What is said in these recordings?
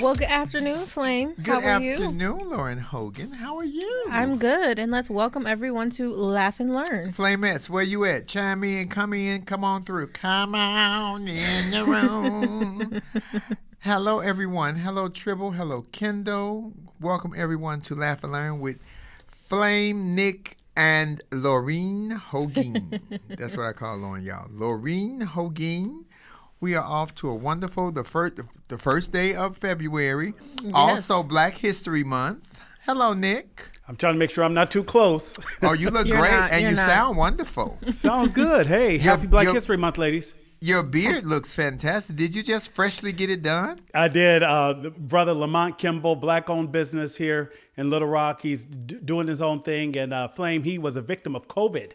Well, good afternoon, Flame. Good How are you? afternoon, Lauren Hogan. How are you? I'm good, and let's welcome everyone to Laugh and Learn. Flamettes, where you at? Chime in, come on through. Come on in the room. Hello, everyone. Hello, Tribble. Hello, Kendall. Welcome, everyone, to Laugh and Learn with Flame, Nick, and Laureen Hogan. That's what I call Lauren, y'all. Laureen Hogan. We are off to a wonderful, the first day of February. Yes. Also Black History Month. Hello, Nick. I'm trying to make sure I'm not too close. Oh, you look great, and you sound wonderful. Sounds good. Hey, happy Black History Month, ladies. Your beard looks fantastic. Did you just freshly get it done? I did. Brother Lamont Kimball, black-owned business here in Little Rock. He's doing his own thing. And Flame, he was a victim of COVID.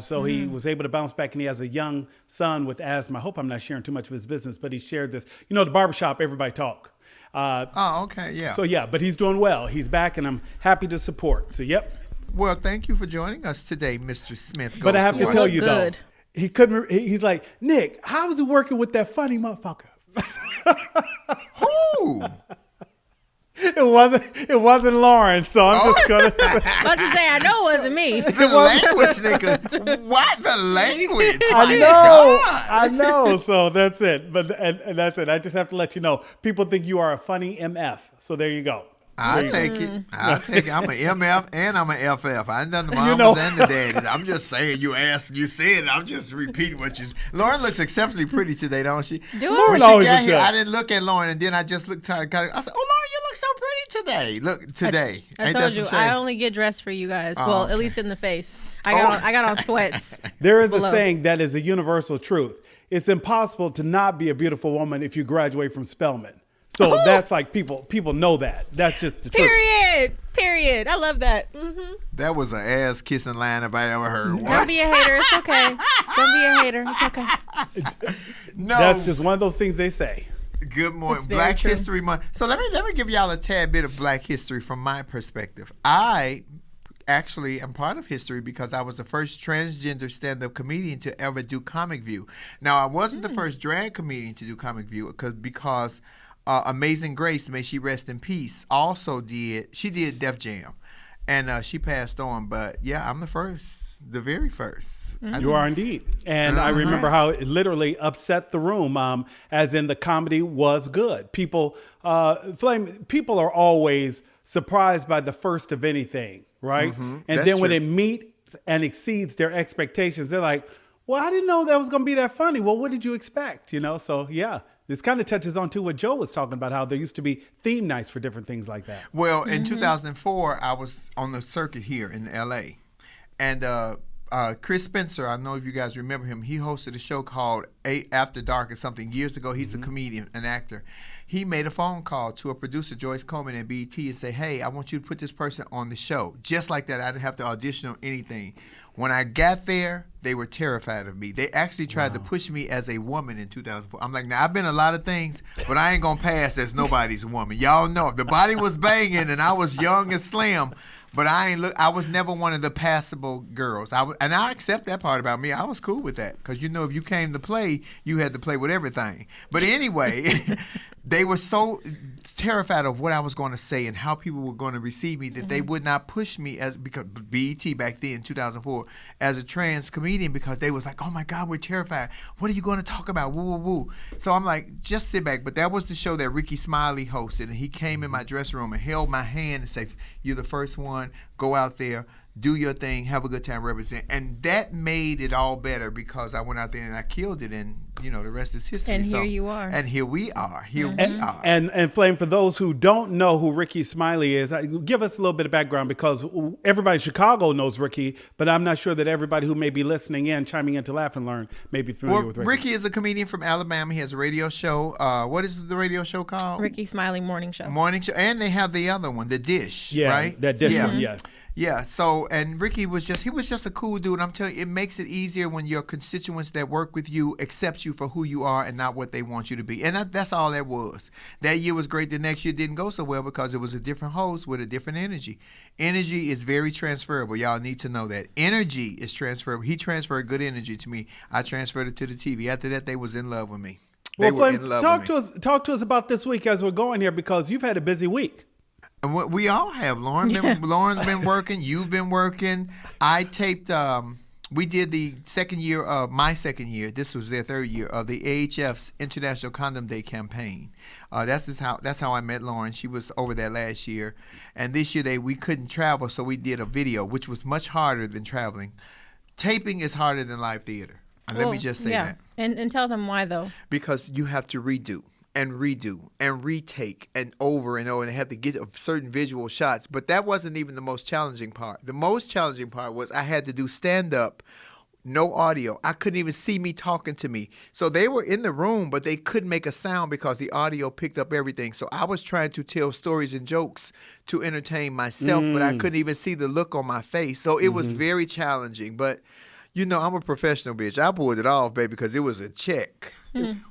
So he was able to bounce back, and he has a young son with asthma. I hope I'm not sharing too much of his business, but he shared this. You know, the barbershop, everybody talk. Okay, yeah. So, yeah, but he's doing well. He's back, and I'm happy to support. So, yep. Well, thank you for joining us today, Mr. Smith. But I have to tell you, though, he couldn't. He's like, Nick, how was it working with that funny motherfucker? Who? It wasn't Lauren, so I'm just gonna. About to say, I know it wasn't me. The language, nigga. What the language? I know. So that's it. But and that's it. I just have to let you know. People think you are a funny MF. So there you go. I'll take it. I'm an MF and I'm an FF. I ain't done the mamas and the daddies. I'm just saying, you asked, you said, I'm just repeating what you said. Lauren looks exceptionally pretty today, don't she? Lauren when she got here, I didn't look at Lauren, and then I just looked at her. I said, oh, Lauren, you look so pretty today. Look, today. I told you, I only get dressed for you guys. Well, at least in the face. I got on sweats. There is a saying that is a universal truth. It's impossible to not be a beautiful woman if you graduate from Spelman. So that's like people know that. That's just the truth. Period. I love that. Mm-hmm. That was an ass kissing line if I ever heard one. Don't be a hater. It's okay. Don't be a hater. It's okay. No, that's just one of those things they say. Good morning, Black History Month. So let me give y'all a tad bit of Black history from my perspective. I actually am part of history because I was the first transgender stand-up comedian to ever do Comic View. Now I wasn't the first drag comedian to do Comic View because. Amazing Grace, may she rest in peace, also did Def Jam, and she passed on. But yeah, I'm the very first. You are indeed. And I remember how it literally upset the room, as in the comedy was good. People are always surprised by the first of anything, right? And that's then when true. it meets and exceeds their expectations, they're like, well, I didn't know that was going to be that funny. Well, what did you expect? You know, so yeah. This kind of touches on to what Joe was talking about, how there used to be theme nights for different things like that. Well, in 2004, I was on the circuit here in L.A., and Chris Spencer, I don't know if you guys remember him, he hosted a show called After Dark or something years ago. He's a comedian, an actor. He made a phone call to a producer, Joyce Coleman at BET, and say, hey, I want you to put this person on the show. Just like that. I didn't have to audition or anything. When I got there, they were terrified of me. They actually tried to push me as a woman in 2004. I'm like, now, I've been a lot of things, but I ain't going to pass as nobody's woman. Y'all know. The body was banging, and I was young and slim, but I was never one of the passable girls. And I accept that part about me. I was cool with that because, you know, if you came to play, you had to play with everything. But anyway, they were so terrified of what I was going to say and how people were going to receive me that they would not push me because BET back then, 2004, as a trans comedian because they was like, oh my God, we're terrified. What are you going to talk about? Woo, woo, woo. So I'm like, just sit back. But that was the show that Ricky Smiley hosted, and he came in my dressing room and held my hand and said, you're the first one, go out there, do your thing, have a good time, represent. And that made it all better because I went out there and I killed it, and you know, the rest is history. And here you are. And here we are. And Flame, for those who don't know who Ricky Smiley is, give us a little bit of background because everybody in Chicago knows Ricky, but I'm not sure that everybody who may be listening in, chiming in to Laugh and Learn, may be familiar with Ricky. Ricky is a comedian from Alabama. He has a radio show. What is the radio show called? Ricky Smiley Morning Show. Morning Show. And they have the other one, The Dish, yeah, right? That Dish one, yeah. Yeah, so, and Ricky was just a cool dude. I'm telling you, it makes it easier when your constituents that work with you accept you for who you are and not what they want you to be. And that's all that was. That year was great. The next year didn't go so well because it was a different host with a different energy. Energy is very transferable. Y'all need to know that. Energy is transferable. He transferred good energy to me. I transferred it to the TV. After that, they was in love with me. They Well, were Flame, in love with me. talk to us about this week as we're going here, because you've had a busy week. And we all have. Lauren's been working. You've been working. I taped. We did the second year of my second year. This was their third year of the AHF's International Condom Day campaign. That's how I met Lauren. She was over there last year, and this year we couldn't travel, so we did a video, which was much harder than traveling. Taping is harder than live theater. Let me just say that. And tell them why, though. Because you have to redo and retake and over, and they have to get certain visual shots. But that wasn't even the most challenging part. The most challenging part was I had to do stand-up, no audio. I couldn't even see me talking to me. So they were in the room, but they couldn't make a sound because the audio picked up everything. So I was trying to tell stories and jokes to entertain myself, but I couldn't even see the look on my face. So it was very challenging. But, I'm a professional, bitch. I pulled it off, baby, because it was a check.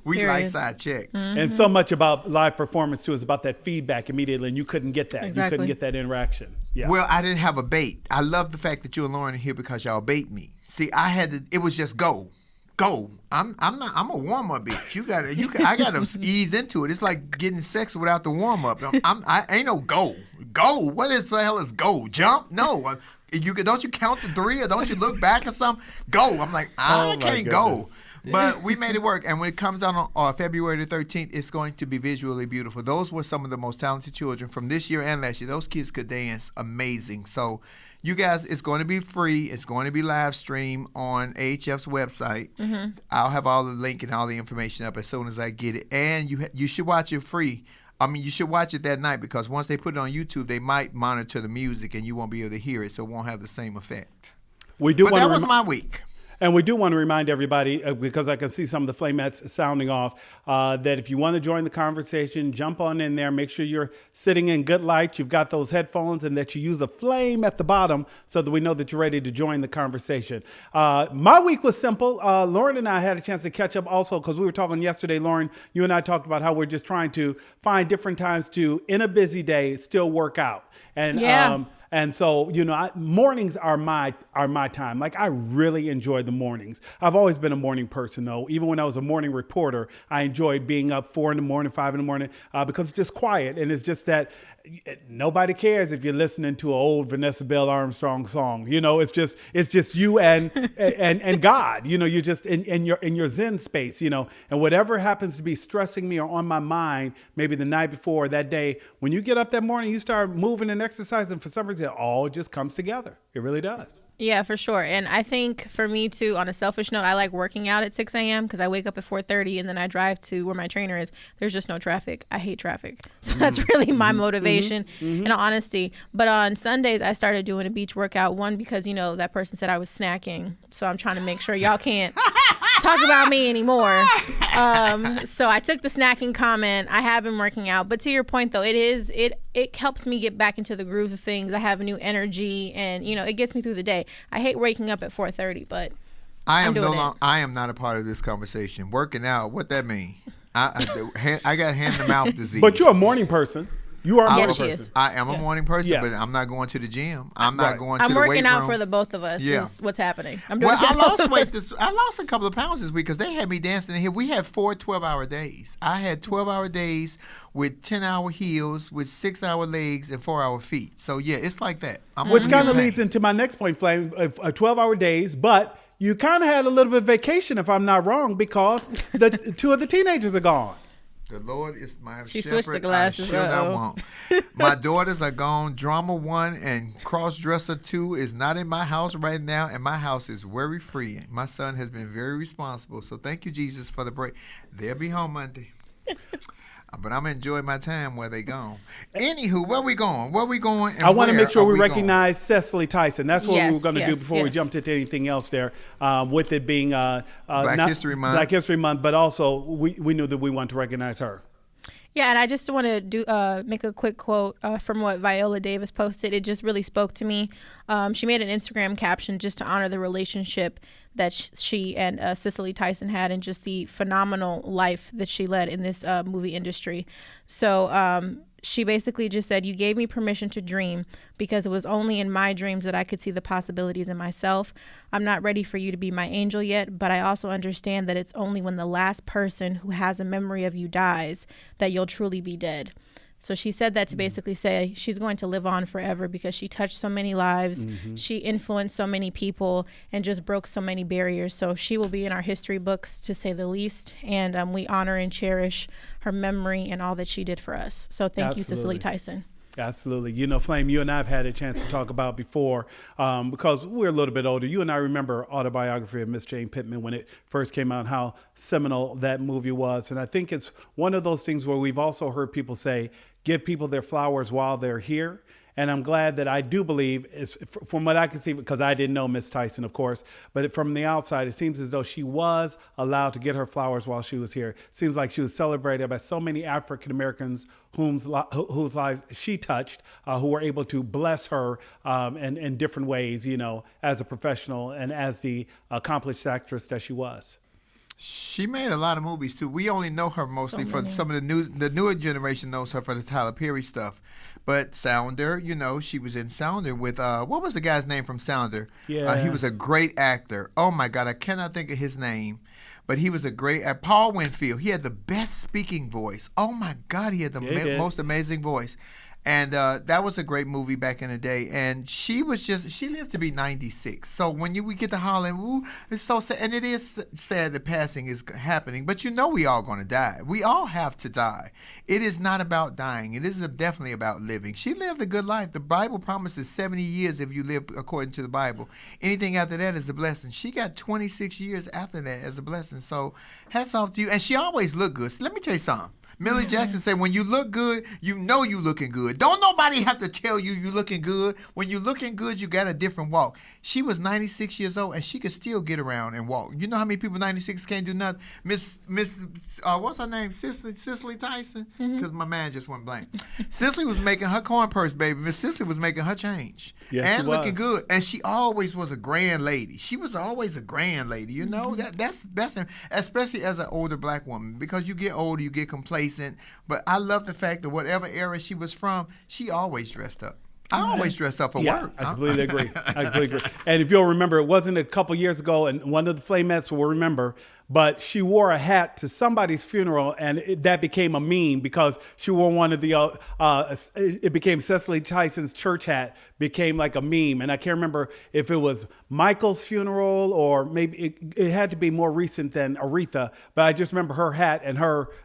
We like side checks. And so much about live performance, too, is about that feedback immediately, and you couldn't get that. Exactly. You couldn't get that interaction. Yeah. Well, I didn't have a bait. I love the fact that you and Lauren are here because y'all bait me. See, I had to. It was just go. I'm a warm up bitch. I gotta ease into it. It's like getting sex without the warm up. I ain't no go. What is the hell is go? Jump? No. Don't you count the three, or don't you look back or something? Go. I'm like, I can't go. But we made it work. And when it comes out on February the 13th, it's going to be visually beautiful. Those were some of the most talented children from this year and last year. Those kids could dance amazing. So you guys, it's going to be free. It's going to be live stream on AHF's website. I'll have all the link and all the information up as soon as I get it. And you should watch it free. You should watch it that night, because once they put it on YouTube, they might monitor the music and you won't be able to hear it, so it won't have the same effect. But that was my week. And we do want to remind everybody, because I can see some of the Flamettes sounding off, that if you want to join the conversation, jump on in there. Make sure you're sitting in good light, you've got those headphones, and that you use a flame at the bottom so that we know that you're ready to join the conversation. My week was simple. Lauren and I had a chance to catch up also, because we were talking yesterday. Lauren, you and I talked about how we're just trying to find different times to, in a busy day, still work out. And and so, mornings are my time. Like, I really enjoy the mornings. I've always been a morning person, though. Even when I was a morning reporter, I enjoyed being up 4 a.m, 5 a.m, because it's just quiet. And it's just that nobody cares if you're listening to an old Vanessa Bell Armstrong song. It's just you and God. You're just in your Zen space. And whatever happens to be stressing me or on my mind, maybe the night before or that day, when you get up that morning, you start moving and exercising. For some reason, it all just comes together. It really does. Yeah, for sure. And I think for me too, on a selfish note, I like working out at 6 a.m. because I wake up at 4:30 and then I drive to where my trainer is. There's just no traffic. I hate traffic. So that's really my motivation in honesty. But on Sundays, I started doing a beach workout. One, because, that person said I was snacking. So I'm trying to make sure y'all can't talk about me anymore. So I took the snacking comment. I have been working out. But to your point, though, it helps me get back into the groove of things. I have new energy and, it gets me through the day. I hate waking up at 4:30, but I am not a part of this conversation. Working out, what that mean? I got hand-to-mouth disease. But you're a morning person. You are a morning person. I am a morning person, but I'm not going to the gym. I'm not going to the weight room. I'm working out for the both of us. Yeah. Is what's happening. I'm doing I lost weight. I lost a couple of pounds this week because they had me dancing in here. We had 4 12-hour days. I had 12-hour days with 10-hour heels, with 6-hour legs and 4-hour feet. So yeah, it's like that. Which kind of leads into my next point, Flame. 12-hour days, but you kind of had a little bit of vacation, if I'm not wrong, because the 2 of the teenagers are gone. The Lord is my shepherd. She switched the glasses. I won't. My daughters are gone. Drama 1 and Crossdresser 2 is not in my house right now, and my house is very free. My son has been very responsible. So thank you, Jesus, for the break. They'll be home Monday. But I'm enjoying my time where they gone. Anywho, where we going? And I want to make sure we recognize Cicely Tyson. That's what we were going to do before we jumped into anything else there. With it being Black History Month, but also we knew that we wanted to recognize her. Yeah, and I just want to make a quick quote from what Viola Davis posted. It just really spoke to me. She made an Instagram caption just to honor the relationship that she and Cicely Tyson had, and just the phenomenal life that she led in this movie industry. So she basically just said, you gave me permission to dream because it was only in my dreams that I could see the possibilities in myself. I'm not ready for you to be my angel yet, but I also understand that it's only when the last person who has a memory of you dies that you'll truly be dead. So she said that to basically say she's going to live on forever because she touched so many lives. She influenced so many people and just broke so many barriers. So she will be in our history books, to say the least. And we honor and cherish her memory and all that she did for us. So thank you, Cicely Tyson. Absolutely. You know, Flame, you and I have had a chance to talk about before because we're a little bit older. You and I remember Autobiography of Miss Jane Pittman when it first came out, how seminal that movie was. And I think it's one of those things where we've also heard people say, give people their flowers while they're here. And I'm glad that I do believe, from what I can see, because I didn't know Miss Tyson, of course, but from the outside, it seems as though she was allowed to get her flowers while she was here. Seems like she was celebrated by so many African Americans whose lives she touched, who were able to bless her in different ways, you know, as a professional and as the accomplished actress that she was. She made a lot of movies too. We only know her mostly for some of the newer generation knows her for the Tyler Perry stuff. But Sounder, you know, she was in Sounder with what was the guy's name from Sounder? Yeah, he was a great actor. Oh my God, I cannot think of his name. But he was a great Paul Winfield. He had the best speaking voice. Oh my God, he had the most amazing voice. And that was a great movie back in the day. And she lived to be 96. So when we get to Holland, ooh, it's so sad. And it is sad that passing is happening. But you know we all going to die. We all have to die. It is not about dying. It is definitely about living. She lived a good life. The Bible promises 70 years if you live according to the Bible. Anything after that is a blessing. She got 26 years after that as a blessing. So hats off to you. And she always looked good. So let me tell you something. Millie Jackson said, when you look good, you know you looking good. Don't nobody have to tell you you looking good. When you looking good, you got a different walk. She was 96 years old, and she could still get around and walk. You know how many people 96 can't do nothing? Miss what's her name? Cicely Tyson? Because my man just went blank. Cicely was making her corn purse, baby. Miss Cicely was making her change. Yes, and looking good. And she always was a grand lady. She was always a grand lady. You know, that's especially as an older black woman. Because you get older, you get complacent. But I love the fact that whatever era she was from, she always dressed up. I always dress up for work. I completely agree. And if you'll remember, it wasn't a couple years ago, and one of the Flamettes will remember, but she wore a hat to somebody's funeral, and that became a meme because she wore one of the, it became Cicely Tyson's church hat, became like a meme. And I can't remember if it was Michael's funeral or maybe it had to be more recent than Aretha, but I just remember her hat and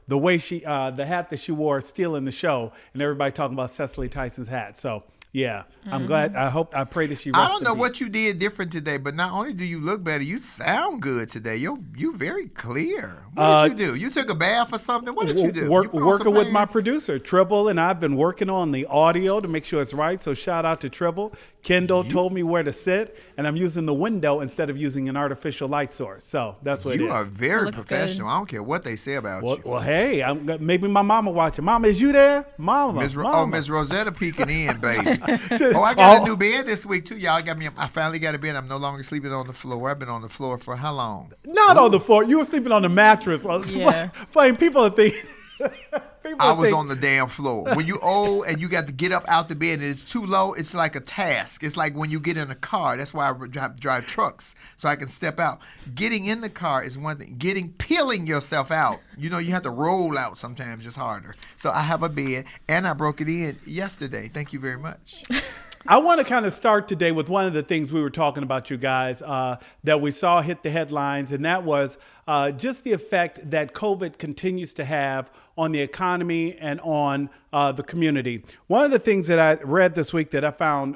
the way the hat that she wore still in the show, and everybody talking about Cicely Tyson's hat. So, yeah, I'm glad. I pray that she rests I don't know in peace. what you did different today, but not only do you look better, you sound good today. You're very clear. What did you do? You took a bath or something? What did you do? Working with my producer, Tribble, and I've been working on the audio to make sure it's right. So shout out to Tribble. Kendall told me where to sit, and I'm using the window instead of using an artificial light source. So that's what it is. You are very professional. Good. I don't care what they say about you. Well, hey, maybe my mama watching. Mama, is you there? Mama. Miss Rosetta peeking in, baby. I got a new bed this week too, y'all. I finally got a bed. I'm no longer sleeping on the floor. I've been on the floor for how long? Not on the floor. You were sleeping on the mattress. Yeah. Flame, people are thinking. I was on the damn floor. When you old and you got to get up out the bed and it's too low, it's like a task. It's like when you get in a car. That's why I drive trucks, so I can step out. Getting in the car is one thing. Peeling yourself out, you know, you have to roll out sometimes. It's harder. So I have a bed, and I broke it in yesterday. Thank you very much. I want to kind of start today with one of the things we were talking about, you guys, that we saw hit the headlines, and that was just the effect that COVID continues to have on the economy and on the community. One of the things that I read this week that I found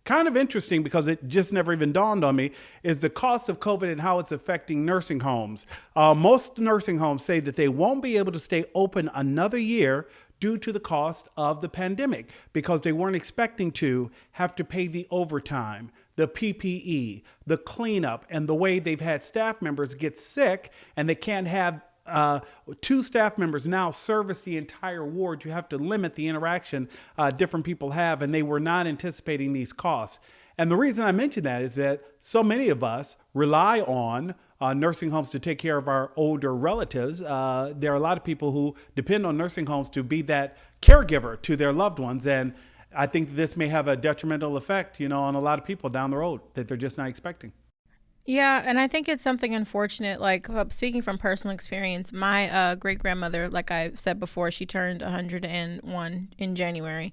kind of interesting because it just never even dawned on me is the cost of COVID and how it's affecting nursing homes. Most nursing homes say that they won't be able to stay open another year due to the cost of the pandemic because they weren't expecting to have to pay the overtime, the PPE, the cleanup, and the way they've had staff members get sick and they can't have two staff members now service the entire ward. You have to limit the interaction different people have, and they were not anticipating these costs. And the reason I mention that is that so many of us rely on nursing homes to take care of our older relatives. There are a lot of people who depend on nursing homes to be that caregiver to their loved ones. And I think this may have a detrimental effect, on a lot of people down the road that they're just not expecting. Yeah, and I think it's something unfortunate. Like, speaking from personal experience, my great grandmother, like I said before, she turned 101 in January.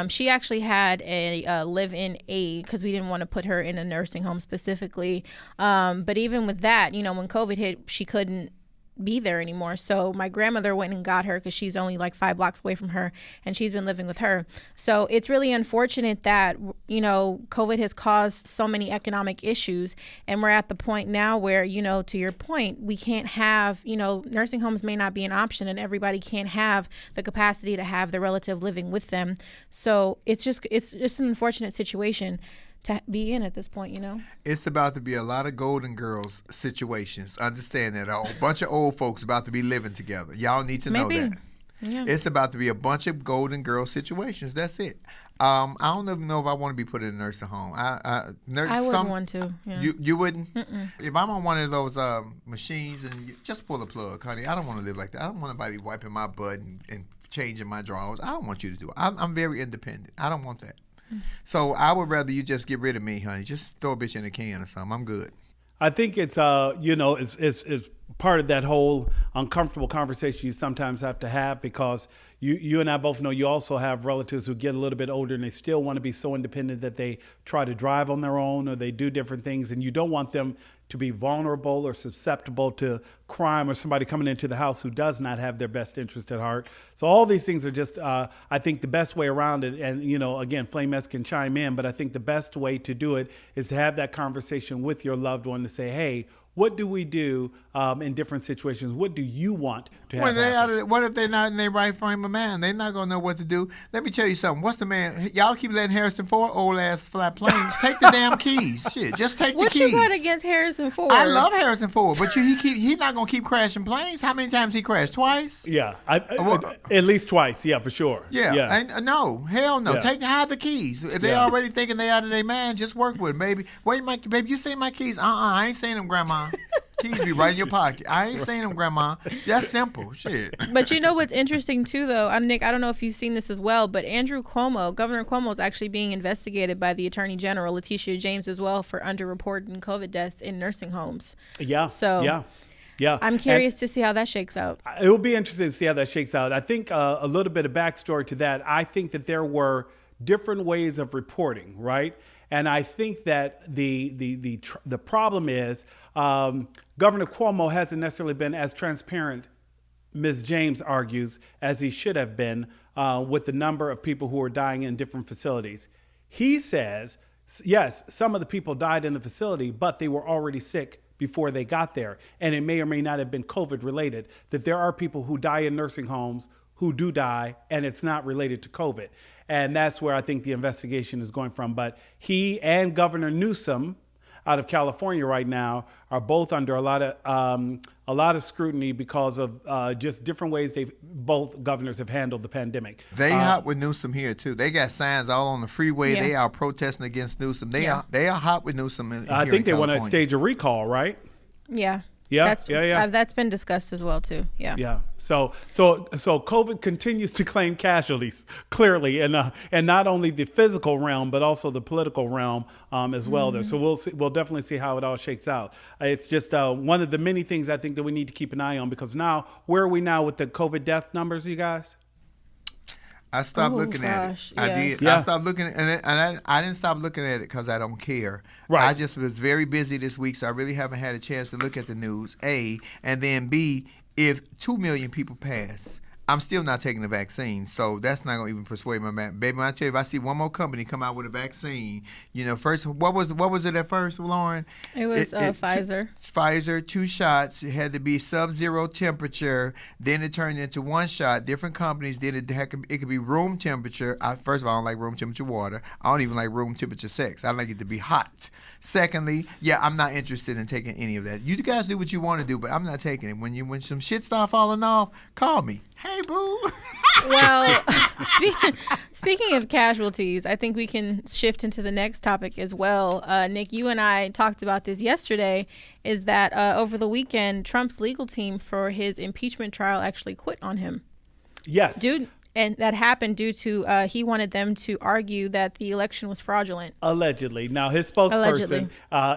She actually had a live-in aide because we didn't want to put her in a nursing home specifically. But even with that, when COVID hit, she couldn't be there anymore. So my grandmother went and got her because she's only like 5 blocks away from her, and she's been living with her. So it's really unfortunate that, COVID has caused so many economic issues, and we're at the point now where, to your point, we can't have, nursing homes may not be an option, and everybody can't have the capacity to have their relative living with them. So it's just an unfortunate situation to be in at this point, It's about to be a lot of Golden Girls situations. Understand that. A bunch of old folks about to be living together. Y'all need to know that. Yeah. It's about to be a bunch of Golden Girl situations. That's it. I don't even know if I want to be put in a nursing home. I wouldn't want to. Yeah. You wouldn't? Mm-mm. If I'm on one of those machines, and just pull the plug, honey. I don't want to live like that. I don't want nobody wiping my butt and changing my drawers. I don't want you to do it. I'm very independent. I don't want that. So I would rather you just get rid of me, honey. Just throw a bitch in a can or something. I'm good. I think it's it's part of that whole uncomfortable conversation you sometimes have to have, because you and I both know you also have relatives who get a little bit older and they still want to be so independent that they try to drive on their own or they do different things, and you don't want them to be vulnerable or susceptible to crime or somebody coming into the house who does not have their best interest at heart. So all these things are just, I think, the best way around it. And, again, Flamettes can chime in, but I think the best way to do it is to have that conversation with your loved one to say, hey, what do we do in different situations? What do you want to have happen? What if they're not in their right frame of mind? They're not going to know what to do. Let me tell you something. What's the man? Y'all keep letting Harrison Ford, old-ass flat planes, take the damn keys. Shit, just take the keys. What you got against Harrison Ford? I love Harrison Ford, but he's not going to keep crashing planes. How many times he crashed? Twice? Yeah, at least twice. Yeah, for sure. Yeah. No, hell no. Yeah. Hide the keys. If they're already thinking they out of their mind, just work with them, baby. Wait, baby, you seen my keys? I ain't seen them, Grandma. Keys be right in your pocket. I ain't seen them, Grandma. That's simple. Shit. But you know what's interesting too, though, Nick, I don't know if you've seen this as well, but Governor Cuomo is actually being investigated by the Attorney General, Letitia James, as well, for underreporting COVID deaths in nursing homes. Yeah. So yeah. I'm curious to see how that shakes out. It will be interesting to see how that shakes out. I think a little bit of backstory to that. I think that there were different ways of reporting, right? And I think that the problem is Governor Cuomo hasn't necessarily been as transparent, Ms. James argues, as he should have been with the number of people who are dying in different facilities. He says, yes, some of the people died in the facility, but they were already sick before they got there. And it may or may not have been COVID related, that there are people who die in nursing homes who do die, and it's not related to COVID. And that's where I think the investigation is going from. But he and Governor Newsom out of California right now are both under a lot of scrutiny because of just different ways both governors have handled the pandemic. They hot with Newsom here too. They got signs all on the freeway. Yeah. They are protesting against Newsom. They are hot with Newsom. I think they want to stage a recall, right? Yeah. Yeah, that's been discussed as well too. Yeah. So COVID continues to claim casualties clearly, and not only the physical realm but also the political realm as well. There, so we'll definitely see how it all shakes out. It's just one of the many things I think that we need to keep an eye on, because now where are we now with the COVID death numbers, you guys? I stopped looking at it. I did. Yeah. I stopped looking at it, and I didn't stop looking at it because I don't care. Right. I just was very busy this week, so I really haven't had a chance to look at the news, A. And then, B, if 2 million people pass, I'm still not taking the vaccine, so that's not going to even persuade my man. Baby, I tell you, if I see one more company come out with a vaccine, first, what was it at first, Lauren? It was Pfizer. Pfizer, 2 shots. It had to be sub-zero temperature. Then it turned into 1 shot. Different companies did it. It could be room temperature. First of all, I don't like room temperature water. I don't even like room temperature sex. I like it to be hot. Secondly, I'm not interested in taking any of that. You guys do what you want to do, but I'm not taking it. When some shit start falling off, call me. Hey, boo. Well, speaking of casualties, I think we can shift into the next topic as well. Nick, you and I talked about this yesterday, is that over the weekend, Trump's legal team for his impeachment trial actually quit on him. Yes. Dude. And that happened due to he wanted them to argue that the election was fraudulent. Allegedly. Now, his spokesperson,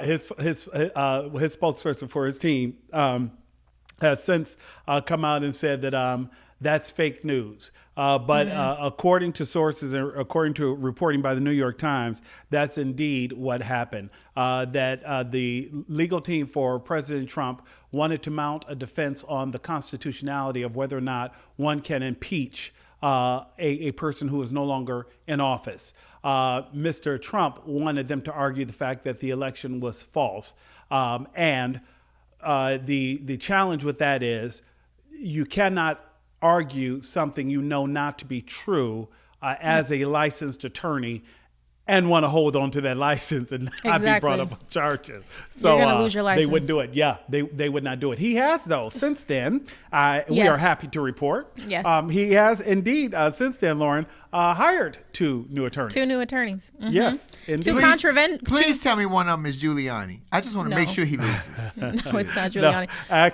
his spokesperson for his team has since come out and said that that's fake news. But according to sources and according to reporting by the New York Times, that's indeed what happened. That the legal team for President Trump wanted to mount a defense on the constitutionality of whether or not one can impeach a person who is no longer in office. Mr. Trump wanted them to argue the fact that the election was false. And the challenge with that is you cannot argue something you know not to be true as a licensed attorney and want to hold on to that license and not be brought up on charges. So you're gonna lose your license. They wouldn't do it. Yeah, they would not do it. He has, though, since then. We are happy to report. Yes. He has indeed, since then, Lauren, hired two new attorneys. Mm-hmm. Yes, indeed. Please tell me one of them is Giuliani. I just want to make sure he loses. No, it's not Giuliani.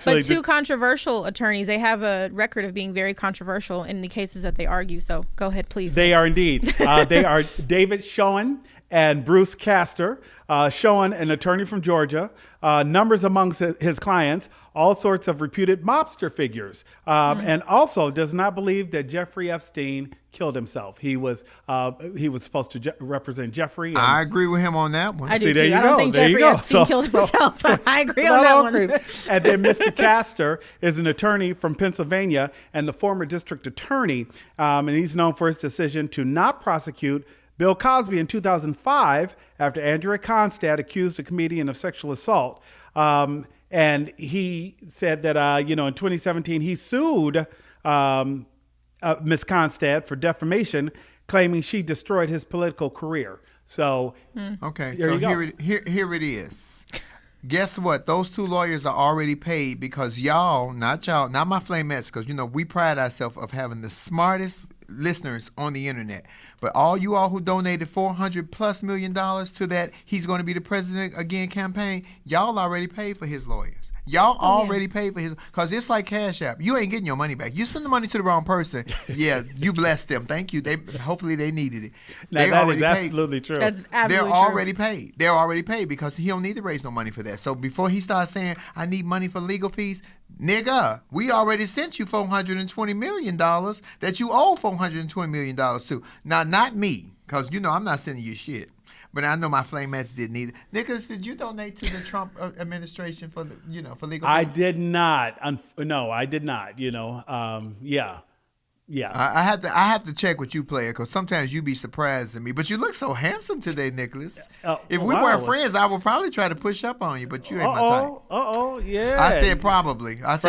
But two controversial attorneys. They have a record of being very controversial in the cases that they argue. So go ahead, please. They are indeed. They are David Schoen and Bruce Castor. Schoen, an attorney from Georgia, numbers amongst his clients, all sorts of reputed mobster figures, and also does not believe that Jeffrey Epstein killed himself. He was supposed to represent Jeffrey. I agree with him on that one. I do too. I don't think Jeffrey Epstein killed himself. I agree on that one. And then Mr. Castor is an attorney from Pennsylvania and the former district attorney, and he's known for his decision to not prosecute Bill Cosby in 2005 after Andrea Constad accused a comedian of sexual assault. And he said that, in 2017, he sued Ms. Constad for defamation, claiming she destroyed his political career. So, okay, so here it is. Guess what? Those two lawyers are already paid because not my Flamettes, because, we pride ourselves of having the smartest listeners on the internet. But all you all who donated $400+ million to that he's going to be the president again campaign, y'all already paid for his lawyers. Y'all already paid for his, because it's like Cash App. You ain't getting your money back. You send the money to the wrong person. Yeah, you blessed them. Thank you. Hopefully they needed it. Now, that is absolutely true. That's absolutely They're already paid. They're already paid because he don't need to raise no money for that. So before he starts saying, I need money for legal fees, nigga, we already sent you $420 million that you owe $420 million to. Now, not me, because, I'm not sending you shit. But I know my Flamettes didn't either. Nicholas, did you donate to the Trump administration for for legal? I did not. No, I did not. Yeah. I have to check with you, player, because sometimes you be surprised at me. But you look so handsome today, Nicholas. If we weren't friends, I would probably try to push up on you, but you ain't my type. Yeah. I said probably. Don't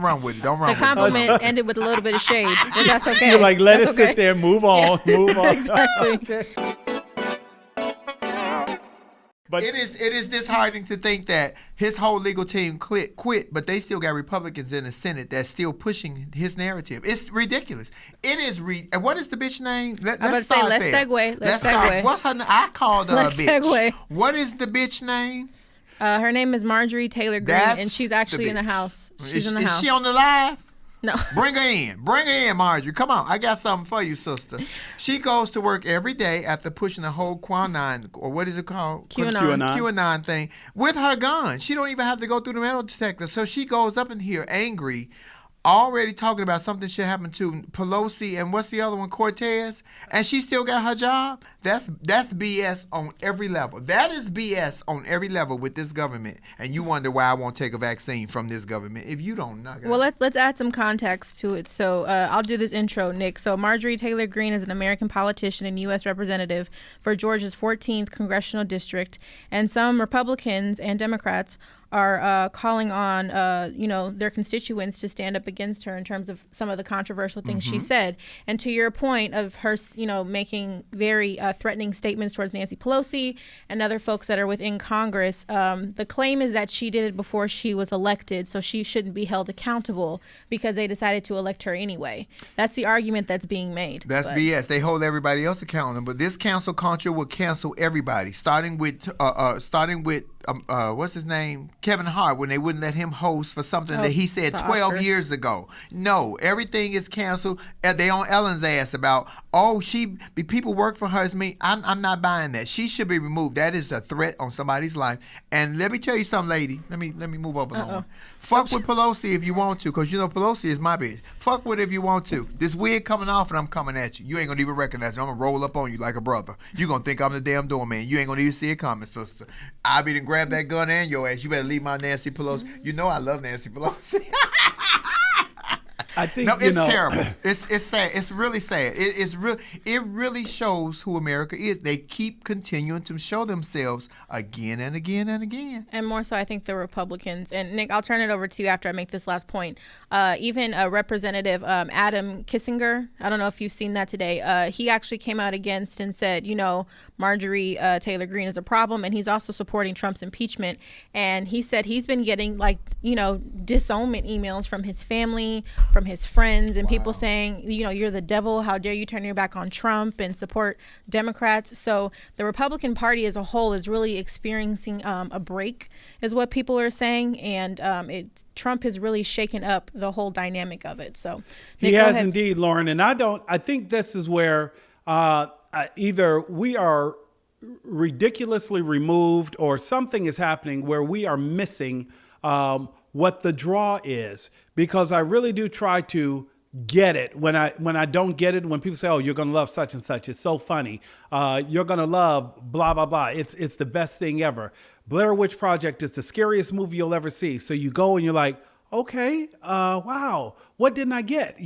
run with it. Don't run. The compliment ended with a little bit of shade, but that's okay. You're like, let it sit there. Move on. Move on. Exactly. But it is disheartening to think that his whole legal team quit, but they still got Republicans in the Senate that's still pushing his narrative. It's ridiculous. It is. And what is the bitch name? Let's segue. Let's segue. What's her name? I called her a bitch. Segue. What is the bitch name? Her name is Marjorie Taylor Greene, and she's actually in the House. She's in the House. Is she on the live? No. Bring her in, Marjorie. Come on. I got something for you, sister. She goes to work every day after pushing the whole QAnon, or what is it called? QAnon thing, with her gun. She don't even have to go through the metal detector. So she goes up in here angry, already talking about something should happen to Pelosi and what's the other one, Cortez, and she still got her job. That's BS on every level. That is BS on every level with this government. And you wonder why I won't take a vaccine from this government if you don't know. Well, let's add some context to it. So I'll do this intro, Nick. So Marjorie Taylor Greene is an American politician and U.S. representative for Georgia's 14th congressional district, and some Republicans and Democrats are calling on, their constituents to stand up against her in terms of some of the controversial things she said. And to your point of her, making very threatening statements towards Nancy Pelosi and other folks that are within Congress, the claim is that she did it before she was elected, so she shouldn't be held accountable because they decided to elect her anyway. That's the argument that's being made. That's BS. They hold everybody else accountable, but this cancel culture will cancel everybody, starting with what's his name, Kevin Hart, when they wouldn't let him host for something that he said 12 Oscars. years ago. No, everything is canceled. They on Ellen's ass about, people work for her as me. I'm not buying that. She should be removed. That is a threat on somebody's life. And let me tell you something, lady. Let me move over. Uh-oh. Fuck with Pelosi if you want to, because Pelosi is my bitch. Fuck with it if you want to. This wig coming off and I'm coming at you. You ain't gonna even recognize it. I'm gonna roll up on you like a brother. You gonna think I'm the damn doorman. You ain't gonna even see it coming, sister. I be to grab that gun and your ass. You better leave my Nancy Pelosi. You know I love Nancy Pelosi. I think it's terrible. It's sad. It's really sad. It really shows who America is. They keep continuing to show themselves again and again and again. And more so, I think the Republicans. And Nick, I'll turn it over to you after I make this last point. Even Representative Adam Kissinger, I don't know if you've seen that today. He actually came out against and said, Marjorie Taylor Greene is a problem, and he's also supporting Trump's impeachment. And he said he's been getting disownment emails from his family, from his friends, and people saying, you're the devil. How dare you turn your back on Trump and support Democrats? So the Republican Party as a whole is really experiencing a break, is what people are saying, and Trump has really shaken up the whole dynamic of it. So Nick, he has indeed, Lauren, and I think this is where either we are ridiculously removed or something is happening where we are missing what the draw is, because I really do try to get it when I don't get it. When people say, "Oh, you're gonna love such and such," it's so funny. You're gonna love blah blah blah. It's the best thing ever. Blair Witch Project is the scariest movie you'll ever see. So you go and you're like, okay, wow, what didn't I get?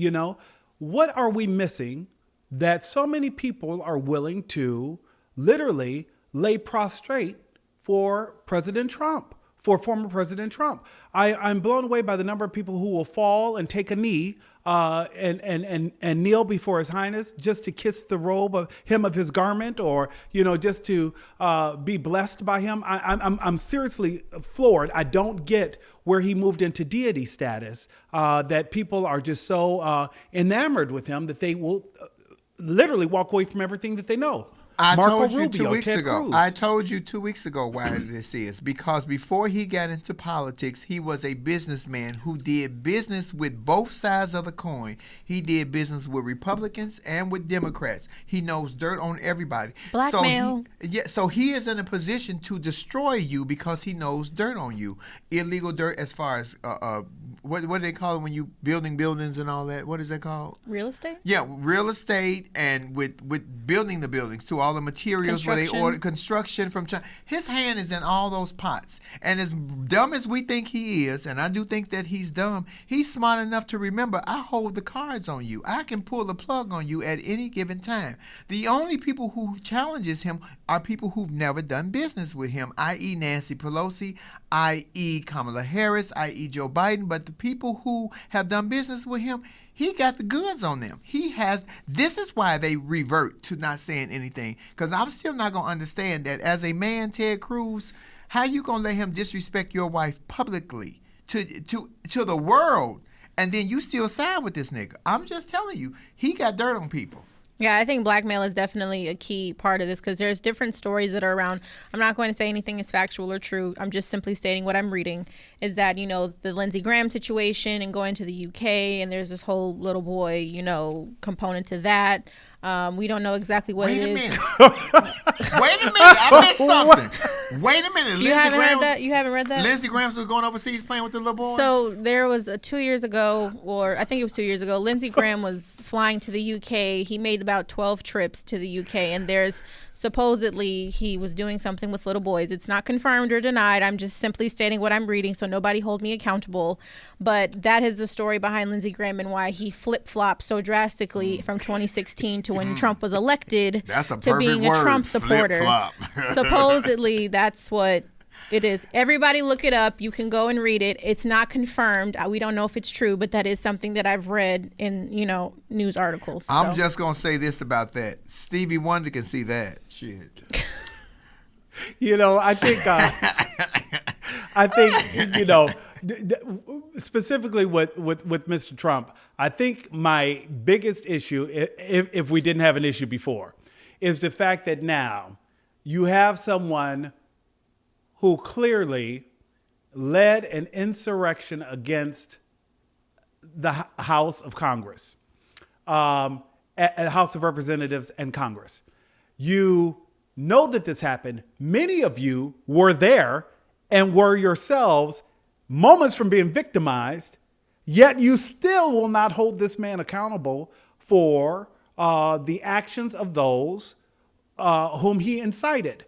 What are we missing that so many people are willing to literally lay prostrate for President Trump? For former President Trump. I'm blown away by the number of people who will fall and take a knee and kneel before His Highness just to kiss the robe of his garment, or just to be blessed by him. I'm seriously floored. I don't get where he moved into deity status, that people are just so enamored with him that they will literally walk away from everything that they know. I Marco told you Rubio, 2 weeks Ted ago. Cruz. I told you 2 weeks ago why this is. Because before he got into politics, he was a businessman who did business with both sides of the coin. He did business with Republicans and with Democrats. He knows dirt on everybody. Blackmail. So he is in a position to destroy you because he knows dirt on you. Illegal dirt, as far as what do they call it when you building buildings and all that? What is that called? Real estate? Yeah, real estate, and with building the buildings too. All the materials where they order construction from China. His hand is in all those pots. And as dumb as we think he is, and I do think that he's dumb, he's smart enough to remember, I hold the cards on you. I can pull the plug on you at any given time. The only people who challenges him are people who've never done business with him, i.e. Nancy Pelosi, i.e. Kamala Harris, i.e. Joe Biden. But the people who have done business with him, he got the goods on them. This is why they revert to not saying anything. Because I'm still not going to understand that as a man, Ted Cruz, how you going to let him disrespect your wife publicly to the world, and then you still side with this nigga? I'm just telling you, he got dirt on people. Yeah, I think blackmail is definitely a key part of this, because there's different stories that are around. I'm not going to say anything is factual or true. I'm just simply stating what I'm reading, is that, the Lindsey Graham situation and going to the UK, and there's this whole little boy, component to that. We don't know exactly what it is. Wait a minute. I missed something. Wait a minute. You haven't read that? You haven't read that? Lindsey Graham was going overseas playing with the little boys? So there was 2 years ago, or I think it was 2 years ago, Lindsey Graham was flying to the UK. He made about 12 trips to the UK, and there's supposedly he was doing something with little boys. It's not confirmed or denied. I'm just simply stating what I'm reading, so nobody hold me accountable. But that is the story behind Lindsey Graham and why he flip-flopped so drastically from 2016 to when Trump was elected to being a Trump supporter. Flip-flop. Supposedly, that's what It is. Everybody look it up. You can go and read it. It's not confirmed. We don't know if it's true, but that is something that I've read in, news articles. I'm just going to say this about that. Stevie Wonder can see that. Shit. I think, specifically with Mr. Trump, I think my biggest issue, if we didn't have an issue before, is the fact that now you have someone who clearly led an insurrection against the House of Congress, House of Representatives and Congress. You know that this happened. Many of you were there and were yourselves moments from being victimized, yet you still will not hold this man accountable for the actions of those whom he incited.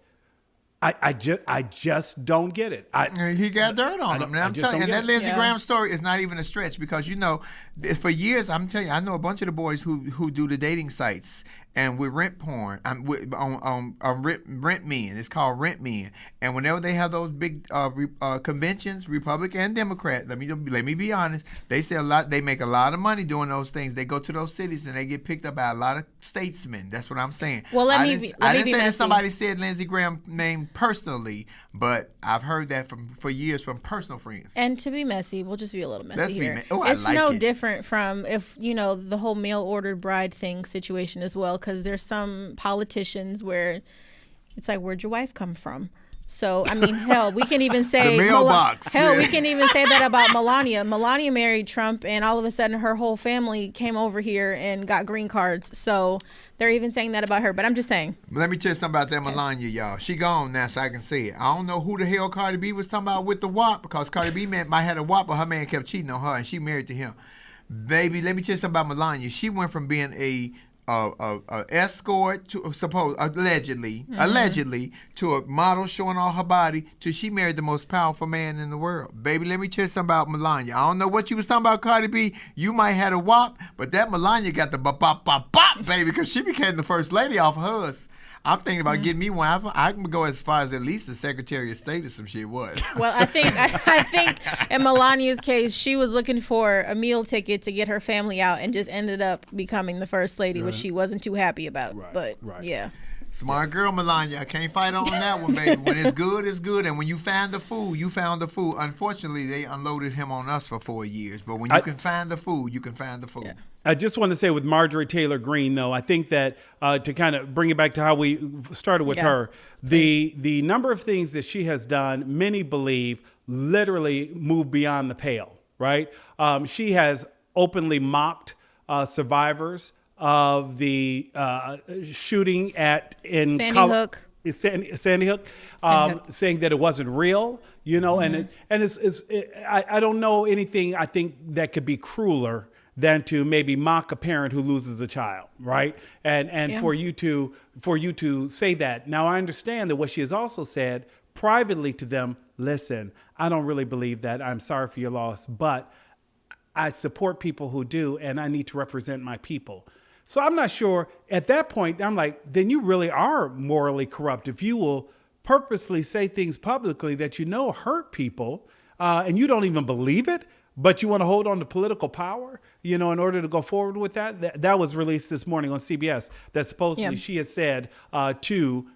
I just don't get it. He got dirt on him. I'm telling you, and that Lindsey Graham story is not even a stretch because, for years, I'm telling you, I know a bunch of the boys who do the dating sites and with rent porn, on Rent Men. It's called Rent Men. And whenever they have those big conventions, Republican and Democrat, let me be honest, they say a lot. They make a lot of money doing those things. They go to those cities and they get picked up by a lot of statesmen. That's what I'm saying. Well, I didn't say that somebody said Lindsey Graham name personally, but I've heard that for years from personal friends. And to be messy, we'll just be a little messy Let's here. It's no different from if, the whole mail-ordered bride thing situation as well, because there's some politicians where it's like, where'd your wife come from? So, hell, we can even say... the mailbox. We can even say that about Melania. Melania married Trump, and all of a sudden her whole family came over here and got green cards. So they're even saying that about her. But I'm just saying. Let me tell you something about that Melania, y'all. She gone now, so I can say it. I don't know who the hell Cardi B was talking about with the WAP, because Cardi B might have a WAP, but her man kept cheating on her, and she married to him. Baby, let me tell you something about Melania. She went from being a escort to allegedly to a model showing all her body to she married the most powerful man in the world. Baby, let me tell you something about Melania. I don't know what you was talking about, Cardi B. You might have a WAP, but that Melania got the bop bop bop bop, baby, because she became the first lady off of hers. I'm thinking about getting me one. I can go as far as at least the Secretary of State or some shit was. Well, I think in Melania's case, she was looking for a meal ticket to get her family out and just ended up becoming the first lady, which she wasn't too happy about. Yeah. Smart girl, Melania. I can't fight on that one, baby. When it's good, it's good. And when you find the food, you found the food. Unfortunately, they unloaded him on us for 4 years. But when you can find the food, you can find the food. Yeah. I just want to say with Marjorie Taylor Greene, though, I think that to kind of bring it back to how we started with her, the number of things that she has done, many believe literally move beyond the pale, right? She has openly mocked survivors of the shooting in Sandy Hook. Sandy Hook, saying that it wasn't real, and I don't know anything I think that could be crueler than to maybe mock a parent who loses a child, right? And for you to say that. Now I understand that what she has also said privately to them, listen, I don't really believe that. I'm sorry for your loss, but I support people who do, and I need to represent my people. So I'm not sure. At that point, I'm like, then you really are morally corrupt if you will purposely say things publicly that hurt people, and you don't even believe it, but you want to hold on to political power, in order to go forward with that. That was released this morning on CBS, that supposedly she has said to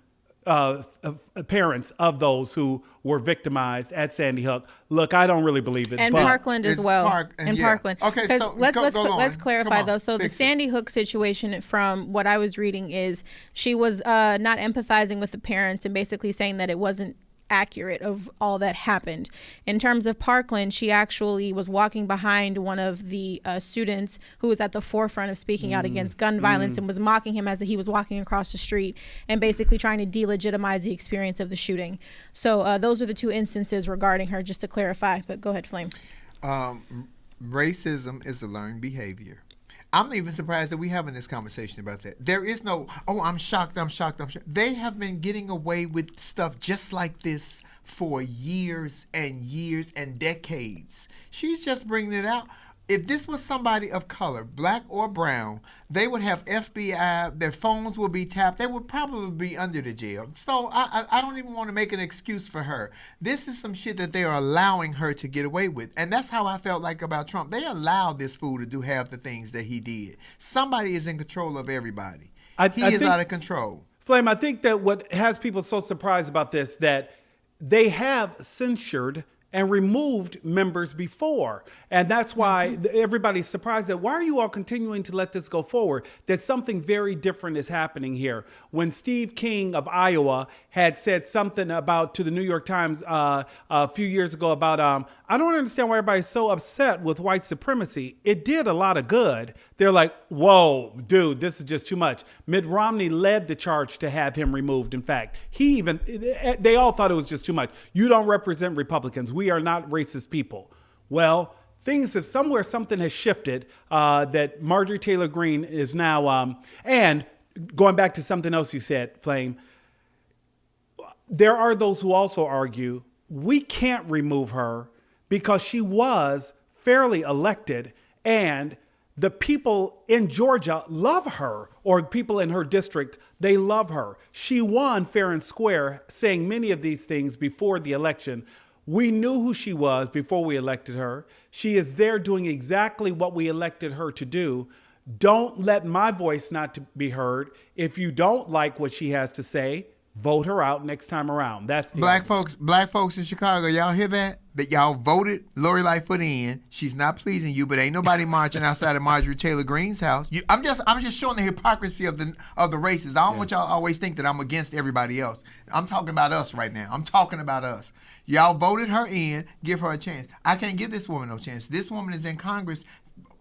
parents of those who were victimized at Sandy Hook, look, I don't really believe it. And Parkland as well. Parkland. Okay, so let's clarify though. So the Sandy Hook situation, from what I was reading, is she was not empathizing with the parents and basically saying that it wasn't accurate of all that happened. In terms of Parkland, she actually was walking behind one of the students who was at the forefront of speaking out against gun violence and was mocking him as he was walking across the street and basically trying to delegitimize the experience of the shooting. So those are the two instances regarding her, just to clarify. But go ahead, Flame. Racism is a learned behavior. I'm even surprised that we're having this conversation about that. There is no, I'm shocked. They have been getting away with stuff just like this for years and years and decades. She's just bringing it out. if this was somebody of color, black or brown, they would have FBI, their phones would be tapped, they would probably be under the jail. So I don't even want to make an excuse for her. This is some shit that they are allowing her to get away with. And that's how I felt like about Trump. They allowed this fool to do half the things that he did. Somebody is in control of everybody. He is out of control. Flame, I think that what has people so surprised about this, that they have censured and removed members before. And that's why everybody's surprised that why are you all continuing to let this go forward? That something very different is happening here. When Steve King of Iowa had said something about to the New York Times a few years ago about, I don't understand why everybody's so upset with white supremacy. It did a lot of good. They're like, whoa, dude, this is just too much. Mitt Romney led the charge to have him removed. In fact, they all thought it was just too much. You don't represent Republicans. We are not racist people. Well, something has shifted that Marjorie Taylor Greene is now, and going back to something else you said, Flame, there are those who also argue we can't remove her because she was fairly elected and the people in Georgia love her, or people in her district, they love her. She won fair and square, saying many of these things before the election. We knew who she was before we elected her. She is there doing exactly what we elected her to do. Don't let my voice not to be heard. If you don't like what she has to say, vote her out next time around. That's the black folks in Chicago. Y'all hear that? That y'all voted Lori Lightfoot in. She's not pleasing you, but ain't nobody marching outside of Marjorie Taylor Greene's house. I'm just showing the hypocrisy of the races. I don't want y'all to always think that I'm against everybody else. I'm talking about us right now. I'm talking about us. Y'all voted her in. Give her a chance. I can't give this woman no chance. This woman is in Congress,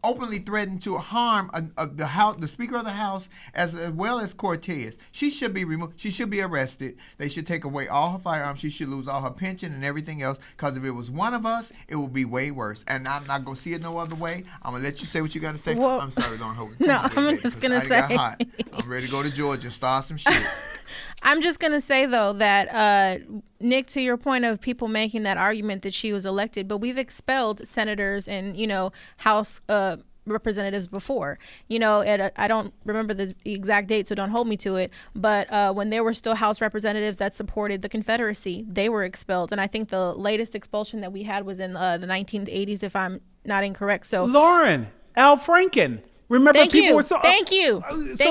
openly threatened to harm the Speaker of the House as well as Cortez. She should be removed. She should be arrested. They should take away all her firearms. She should lose all her pension and everything else, because if it was one of us, it would be way worse. And I'm not going to see it no other way. I'm going to let you say what you got to say. Well, I'm sorry, Lauren Hogan. No, I'm just going to say. Got hot. I'm ready to go to Georgia and start some shit. I'm just going to say, though, that, Nick, to your point of people making that argument that she was elected, but we've expelled senators and, House representatives before. I don't remember the exact date, so don't hold me to it. But when there were still House representatives that supported the Confederacy, they were expelled. And I think the latest expulsion that we had was in the 1980s, if I'm not incorrect. So Lauren, Al Franken. Remember, Thank people you. were so. Thank you.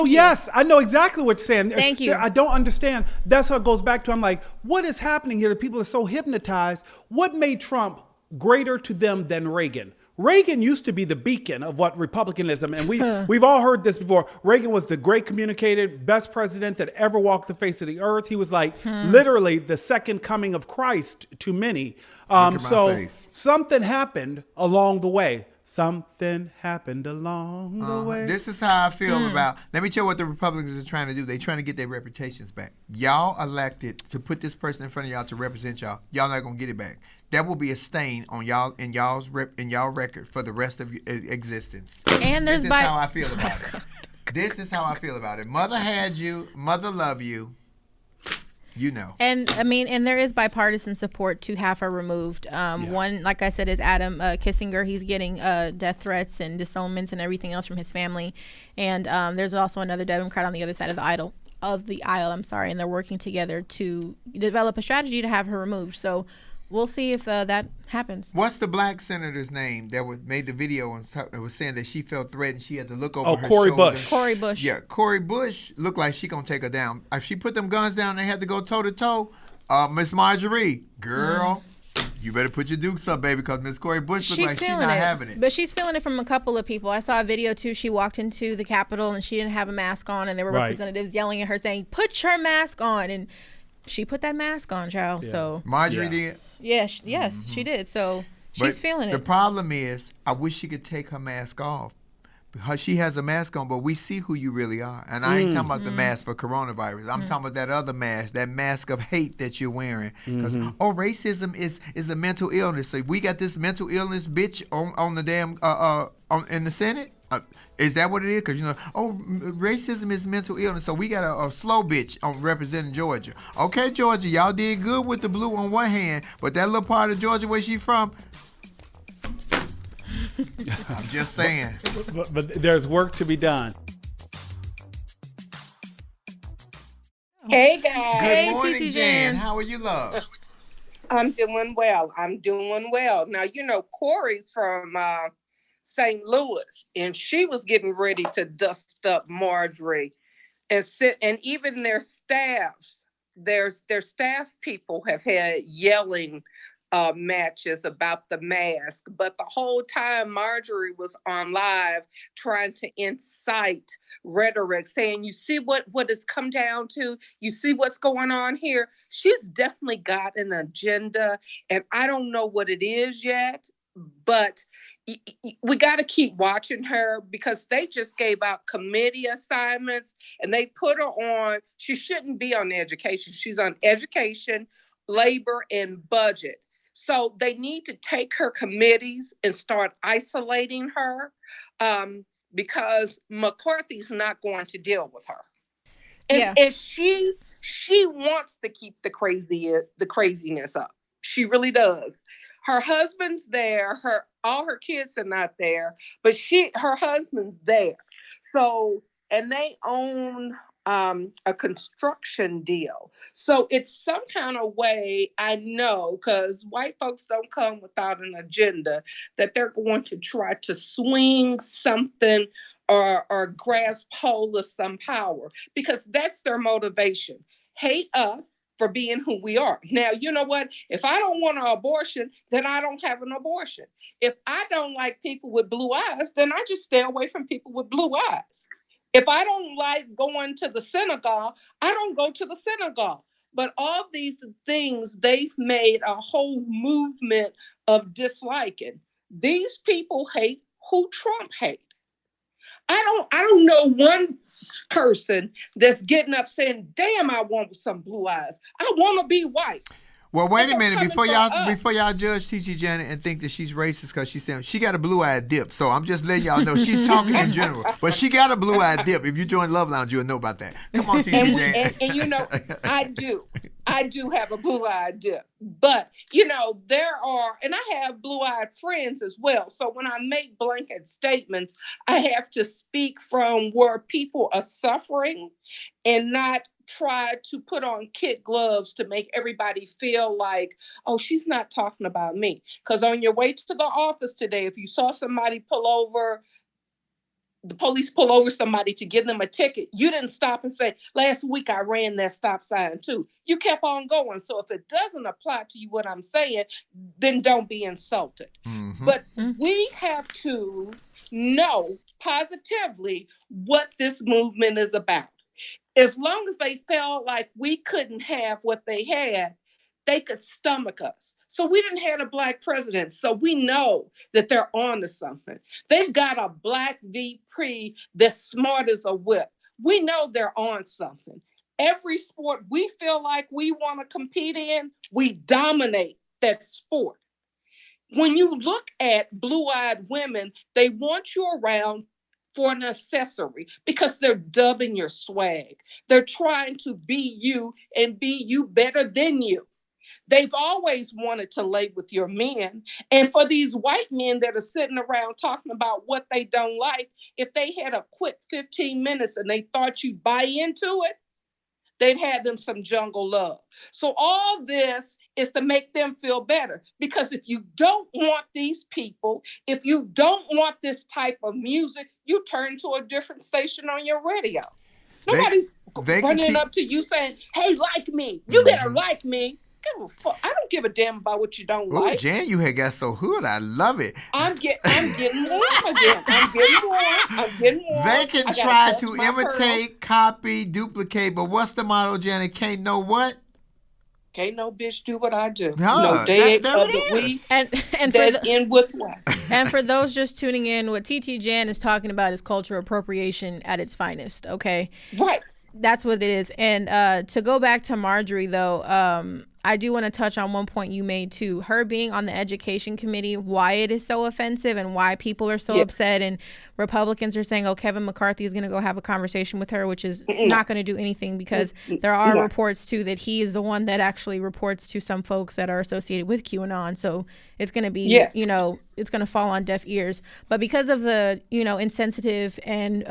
Yes, I know exactly what you're saying. Thank you. I don't understand. That's what goes back to. I'm like, what is happening here? The people are so hypnotized. What made Trump greater to them than Reagan? Reagan used to be the beacon of what republicanism, and we've all heard this before. Reagan was the great communicator, best president that ever walked the face of the earth. He was like literally the second coming of Christ to many. So something happened along the way. Something happened along the way. This is how I feel about. Let me tell you what the Republicans are trying to do. They're trying to get their reputations back. Y'all elected to put this person in front of y'all to represent y'all. Y'all not gonna get it back. That will be a stain on y'all in y'all's record for the rest of your existence. And there's this is how I feel about it. This is how I feel about it. Mother had you. Mother love you. And and there is bipartisan support to have her removed. One, like I said, is Adam Kissinger. He's getting death threats and disownments and everything else from his family. And there's also another Democrat on the other side of the aisle. And they're working together to develop a strategy to have her removed. So we'll see if that happens. What's the black senator's name that made the video and was saying that she felt threatened? She had to look over her Cori shoulder. Bush. Cori Bush. Yeah, Cori Bush looked like she gonna take her down. If she put them guns down, they had to go toe to toe. Miss Marjorie, girl, you better put your dukes up, baby, because Miss Cori Bush looked like she's not having it. But she's feeling it from a couple of people. I saw a video too. She walked into the Capitol and she didn't have a mask on, and there were representatives yelling at her saying, "Put your mask on," and she put that mask on, child. Yeah. So Marjorie did. Yeah, she did. So she's feeling it. The problem is, I wish she could take her mask off. Because she has a mask on, but we see who you really are. And I ain't talking about the mask for coronavirus. I'm talking about that other mask, that mask of hate that you're wearing. Because racism is a mental illness. So we got this mental illness bitch on the damn in the Senate. Is that what it is? Because racism is mental illness. So we got a slow bitch on representing Georgia. Okay, Georgia, y'all did good with the blue on one hand, but that little part of Georgia where she from, I'm just saying. But there's work to be done. Hey guys. Hey, Good morning, TT Jan. Jan. How are you, love? I'm doing well. Now, Corey's from St. Louis, and she was getting ready to dust up Marjorie and even their staffs, their staff people have had yelling matches about the mask, but the whole time Marjorie was on live trying to incite rhetoric, saying, you see what it's come down to, you see what's going on here. She's definitely got an agenda, and I don't know what it is yet, but we got to keep watching her, because they just gave out committee assignments and they put her on. She shouldn't be on education. She's on education, labor, and budget. So they need to take her committees and start isolating her, because McCarthy's not going to deal with her. And she wants to keep the craziness up. She really does. Her husband's there. All her kids are not there, but her husband's there. So, and they own a construction deal. So it's some kind of way, I know, because white folks don't come without an agenda, that they're going to try to swing something or grasp hold of some power, because that's their motivation. Hate us for being who we are. Now, you know what? If I don't want an abortion, then I don't have an abortion. If I don't like people with blue eyes, then I just stay away from people with blue eyes. If I don't like going to the synagogue, I don't go to the synagogue. But all these things, they've made a whole movement of disliking. These people hate who Trump hates. I don't know one person that's getting up saying, damn, I want some blue eyes. I want to be white. Well, wait a minute before y'all judge TT Janet and think that she's racist because she's saying she got a blue-eyed dip. So I'm just letting y'all know she's talking in general, but she got a blue-eyed dip. If you join Love Lounge, you'll know about that. Come on, TT Janet. And I do have a blue-eyed dip, but there are, and I have blue-eyed friends as well. So when I make blanket statements, I have to speak from where people are suffering and not try to put on kid gloves to make everybody feel like, oh, she's not talking about me. Because on your way to the office today, if you saw somebody the police pull over somebody to give them a ticket, you didn't stop and say, last week I ran that stop sign too. You kept on going. So if it doesn't apply to you, what I'm saying, then don't be insulted. Mm-hmm. But we have to know positively what this movement is about. As long as they felt like we couldn't have what they had, they could stomach us. So we didn't have a black president. So we know that they're on to something. They've got a black VP that's smart as a whip. We know they're on something. Every sport we feel like we want to compete in, we dominate that sport. When you look at blue-eyed women, they want you around for an accessory because they're dubbing your swag. They're trying to be you and be you better than you. They've always wanted to lay with your men. And for these white men that are sitting around talking about what they don't like, if they had a quick 15 minutes and they thought you'd buy into it, they'd have them some jungle love. So all this is to make them feel better. Because if you don't want these people, if you don't want this type of music, you turn to a different station on your radio. Nobody's running up to you saying, hey, like me. You better like me. Give a fuck. I don't give a damn about what you don't like. Jan, you had got so hood. I love it. I'm getting warm again. I'm getting warm. They can try to imitate, copy, duplicate, but what's the motto, Janet? Can't know what? Can't no bitch do what I do. No, day of the week. And in with what? And for those just tuning in, what TT Jan is talking about is cultural appropriation at its finest. Okay, right. That's what it is. And to go back to Marjorie, though, I do want to touch on one point you made, too. Her being on the education committee, why it is so offensive and why people are so upset. And Republicans are saying, oh, Kevin McCarthy is going to go have a conversation with her, which is not going to do anything because there are reports, too, that he is the one that actually reports to some folks that are associated with QAnon. So it's going to be, it's going to fall on deaf ears. But because of the, insensitive and,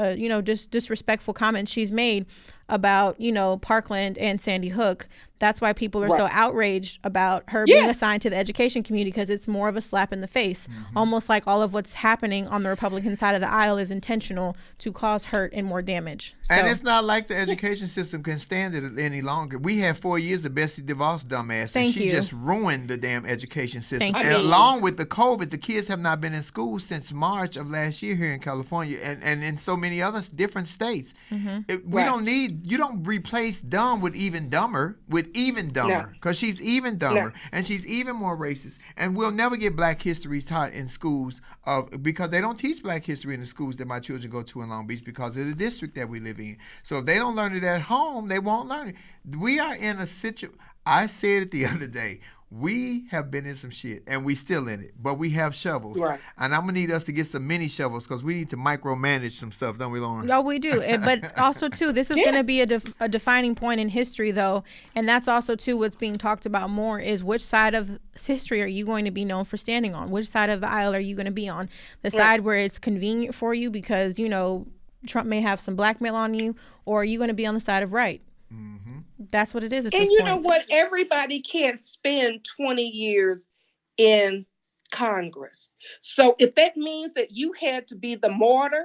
just disrespectful comments she's made about, Parkland and Sandy Hook, that's why people are so outraged about her being assigned to the education community, because it's more of a slap in the face. Almost like all of what's happening on the Republican side of the aisle is intentional to cause hurt and more damage. So. And it's not like the education system can stand it any longer. We had 4 years of Betsy DeVos dumbass, and she just ruined the damn education system. And along with the COVID, the kids have not been in school since March of last year here in California, and in so many other different states. You don't replace dumb with even dumber, because she's even dumber, and she's even more racist. And we'll never get Black history taught in schools because they don't teach Black history in the schools that my children go to in Long Beach because of the district that we live in. So if they don't learn it at home, they won't learn it. We are in a situation. I said it the other day. We have been in some shit, and we still in it, but we have shovels. Right. And I'm going to need us to get some mini shovels because we need to micromanage some stuff, don't we, Lauren? No, we do. But also, too, this is going to be a defining point in history, though. And that's also, too, what's being talked about more is which side of history are you going to be known for standing on? Which side of the aisle are you going to be on? The side where it's convenient for you because, Trump may have some blackmail on you, or are you going to be on the side of right? That's what it is at this point. And you know what? Everybody can't spend 20 years in Congress. So if that means that you had to be the martyr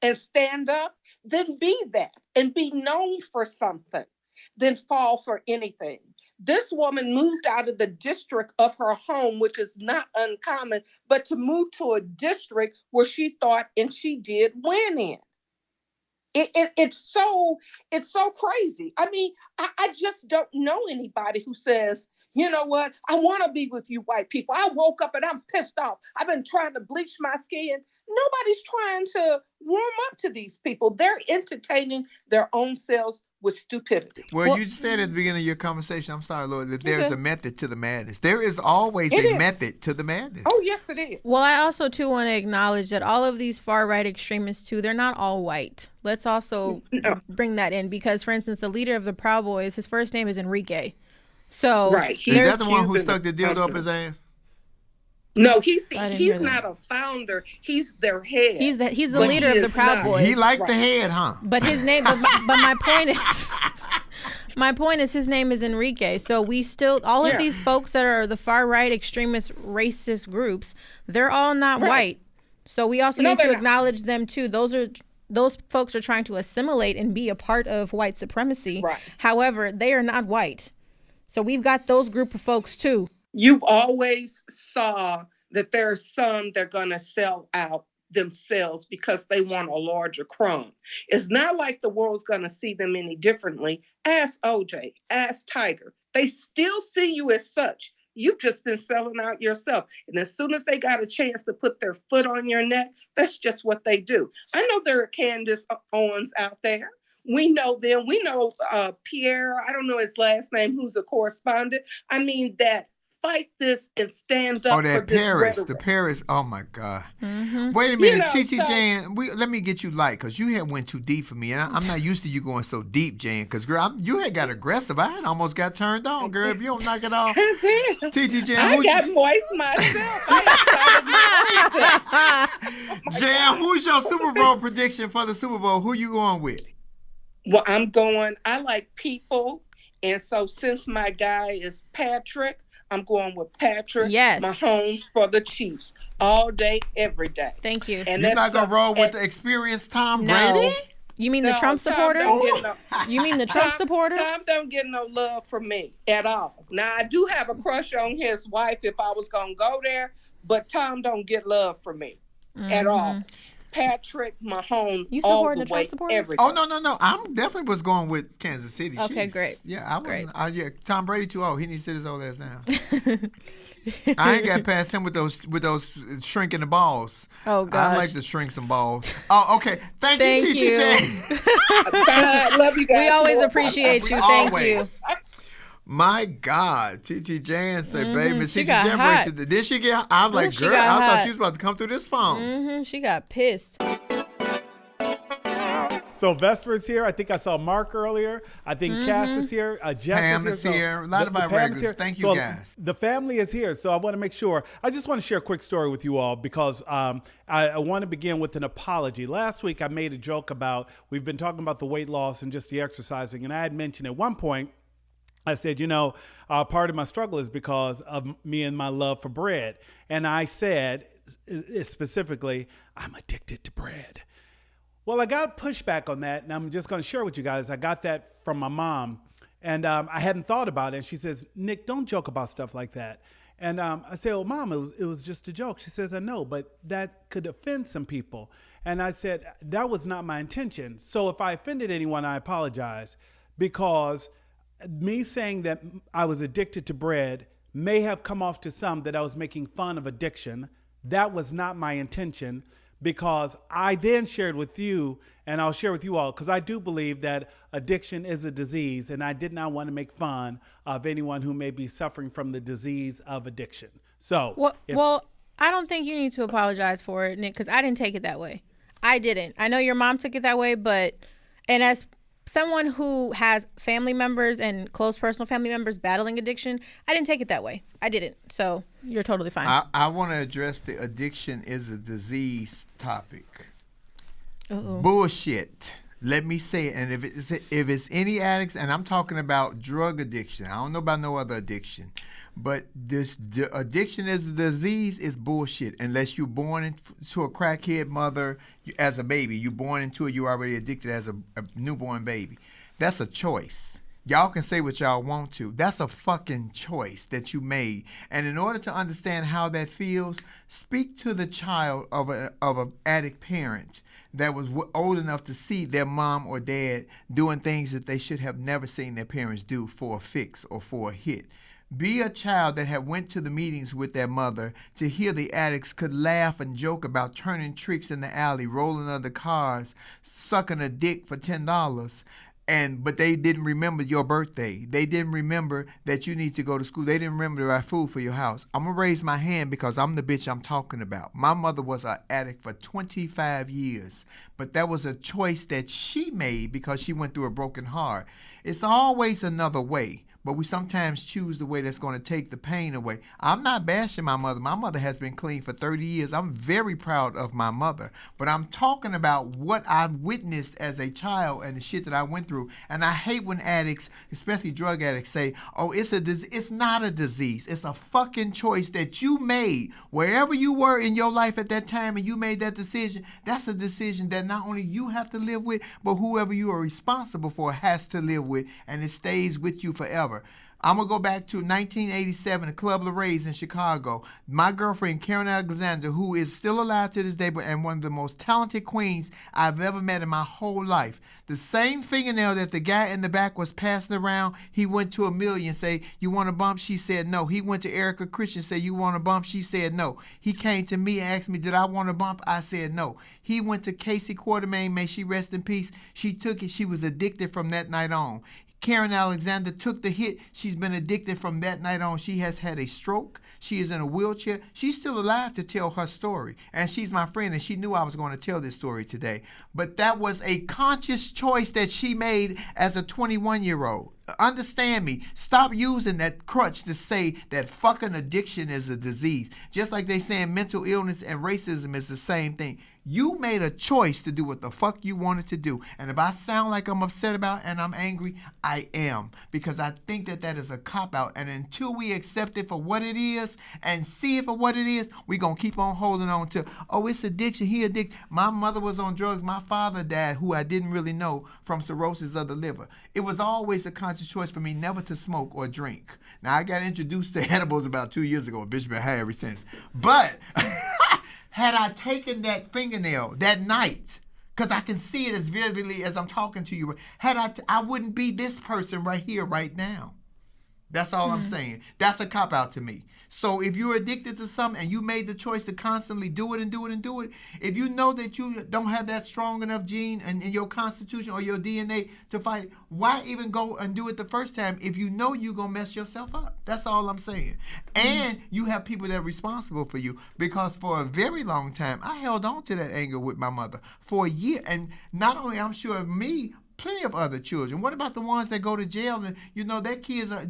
and stand up, then be that and be known for something, then fall for anything. This woman moved out of the district of her home, which is not uncommon, but to move to a district where she thought and she did win in. It's so crazy. I mean, I just don't know anybody who says, you know what, I want to be with you white people. I woke up and I'm pissed off. I've been trying to bleach my skin. Nobody's trying to warm up to these people. They're entertaining their own selves with stupidity. Well, you said at the beginning of your conversation, I'm sorry, Lord, that there's a method to the madness. There is always a method to the madness. Oh, yes, it is. Well, I also, too, want to acknowledge that all of these far-right extremists, too, they're not all white. Let's also bring that in because, for instance, the leader of the Proud Boys, his first name is Enrique. So, is that the one who stuck the dildo up his ass? No, he's not a founder. He's their head. He's the leader of the Proud Boys. He liked the head, huh? But his name. But my point is, his name is Enrique. So we still all of these folks that are the far right extremist racist groups, they're all not white. So we also need to acknowledge them too. Those folks are trying to assimilate and be a part of white supremacy. Right. However, they are not white. So we've got those group of folks too. You've always saw that there's some that are going to sell out themselves because they want a larger crumb. It's not like the world's going to see them any differently. Ask OJ, ask Tiger. They still see you as such. You've just been selling out yourself. And as soon as they got a chance to put their foot on your neck, that's just what they do. I know there are Candace Owens out there. We know them. We know Pierre, I don't know his last name, who's a correspondent. I mean, that fight this and stand up for this rhetoric. The Paris, oh my God. Mm-hmm. Wait a minute, T.T. Jan, let me get you light, because you had went too deep for me, and I'm not used to you going so deep, Jan, because girl, you had got aggressive. I had almost got turned on, girl, if you don't knock it off. T.T. Jan, I got moist myself. I Jan, who's your Super Bowl prediction for the Super Bowl? Who you going with? Well, I like people, and so since my guy is Patrick, I'm going with Patrick Mahomes for the Chiefs all day, every day. Thank you. And you're not going to roll with the experienced Tom Brady? You mean the Trump supporter? You mean the Trump supporter? Tom don't get no love from me at all. Now, I do have a crush on his wife if I was going to go there, but Tom don't get love from me at all. Patrick Mahomes, you support the Trump supporter? Every day. Oh, no. I definitely was going with Kansas City. Okay, great. Yeah, I was. Tom Brady too old. He needs to sit his old ass down. I ain't got past him with those shrinking the balls. Oh gosh. I like to shrink some balls. Oh, okay. Thank you, TTJ. Love you guys. We always appreciate you. Thank you. My God, T.T. Jan said, baby, she got hot. Did she get? I was like, girl, I thought she was about to come through this phone. She got pissed. So Vesper's here. I think I saw Mark earlier. I think Cass is here. Jess Pam is here. is here. A lot of our Pam is regulars. here. Thank you, So guys. the family is here. So I want to make sure. I just want to share a quick story with you all because I want to begin with an apology. Last week I made a joke about, we've been talking about the weight loss and just the exercising. And I had mentioned at one point, I said, part of my struggle is because of me and my love for bread. And I said specifically, I'm addicted to bread. Well, I got pushback on that, and I'm just going to share with you guys. I got that from my mom, and I hadn't thought about it. She says, Nick, don't joke about stuff like that. And I said, well, Mom, it was just a joke. She says, I know, but that could offend some people. And I said, that was not my intention. So if I offended anyone, I apologize, because me saying that I was addicted to bread may have come off to some that I was making fun of addiction. That was not my intention. Because I then shared with you, and I'll share with you all, because I do believe that addiction is a disease, and I did not want to make fun of anyone who may be suffering from the disease of addiction. So, well, I don't think you need to apologize for it, Nick, because I didn't take it that way. I didn't. I know your mom took it that way, and as someone who has family members and close personal family members battling addiction, I didn't take it that way. I didn't. So you're totally fine. I want to address the addiction is a disease topic. Uh-oh. Bullshit. Let me say it. And if it's any addicts, and I'm talking about drug addiction, I don't know about no other addiction, but the addiction as a disease is bullshit. Unless you're born into a crackhead mother as a baby, you're born into it, you're already addicted as a newborn baby. That's a choice. Y'all can say what y'all want to. That's a fucking choice that you made. And in order to understand how that feels, speak to the child of an addict parent that was old enough to see their mom or dad doing things that they should have never seen their parents do for a fix or for a hit. Be a child that had went to the meetings with their mother to hear the addicts could laugh and joke about turning tricks in the alley, rolling under cars, sucking a dick for $10. But they didn't remember your birthday. They didn't remember that you need to go to school. They didn't remember to buy food for your house. I'm going to raise my hand because I'm the bitch I'm talking about. My mother was an addict for 25 years, but that was a choice that she made because she went through a broken heart. It's always another way. But we sometimes choose the way that's going to take the pain away. I'm not bashing my mother. My mother has been clean for 30 years. I'm very proud of my mother. But I'm talking about what I've witnessed as a child and the shit that I went through. And I hate when addicts, especially drug addicts, say, oh, it's not a disease. It's a fucking choice that you made. Wherever you were in your life at that time and you made that decision, that's a decision that not only you have to live with, but whoever you are responsible for has to live with. And it stays with you forever. I'm going to go back to 1987, the Club Lorraine in Chicago. My girlfriend, Karen Alexander, who is still alive to this day and one of the most talented queens I've ever met in my whole life. The same fingernail that the guy in the back was passing around, he went to Amelia and said, you want a bump? She said no. He went to Erica Christian and said, you want a bump? She said no. He came to me and asked me, did I want a bump? I said no. He went to Casey Quartermain, may she rest in peace. She took it. She was addicted from that night on. Karen Alexander took the hit. She's been addicted from that night on. She has had a stroke. She is in a wheelchair. She's still alive to tell her story. And she's my friend, and she knew I was going to tell this story today. But that was a conscious choice that she made as a 21-year-old. Understand me. Stop using that crutch to say that fucking addiction is a disease. Just like they saying mental illness and racism is the same thing. You made a choice to do what the fuck you wanted to do. And if I sound like I'm upset about and I'm angry, I am. Because I think that that is a cop-out. And until we accept it for what it is and see it for what it is, we're going to keep on holding on to, oh, it's addiction. He addicted. My mother was on drugs. My father died, who I didn't really know, from cirrhosis of the liver. It was always a conscious choice for me never to smoke or drink. Now, I got introduced to edibles about 2 years ago. Bitch been high ever since. But had I taken that fingernail that night, because I can see it as vividly as I'm talking to you, I wouldn't be this person right here, right now. That's all I'm saying. That's a cop-out to me. So if you're addicted to something and you made the choice to constantly do it and do it and do it, if you know that you don't have that strong enough gene in your constitution or your DNA to fight, why even go and do it the first time if you know you're going to mess yourself up? That's all I'm saying. And you have people that are responsible for you, because for a very long time, I held on to that anger with my mother for a year. And not only, I'm sure of me, plenty of other children. What about the ones that go to jail and, their kids are...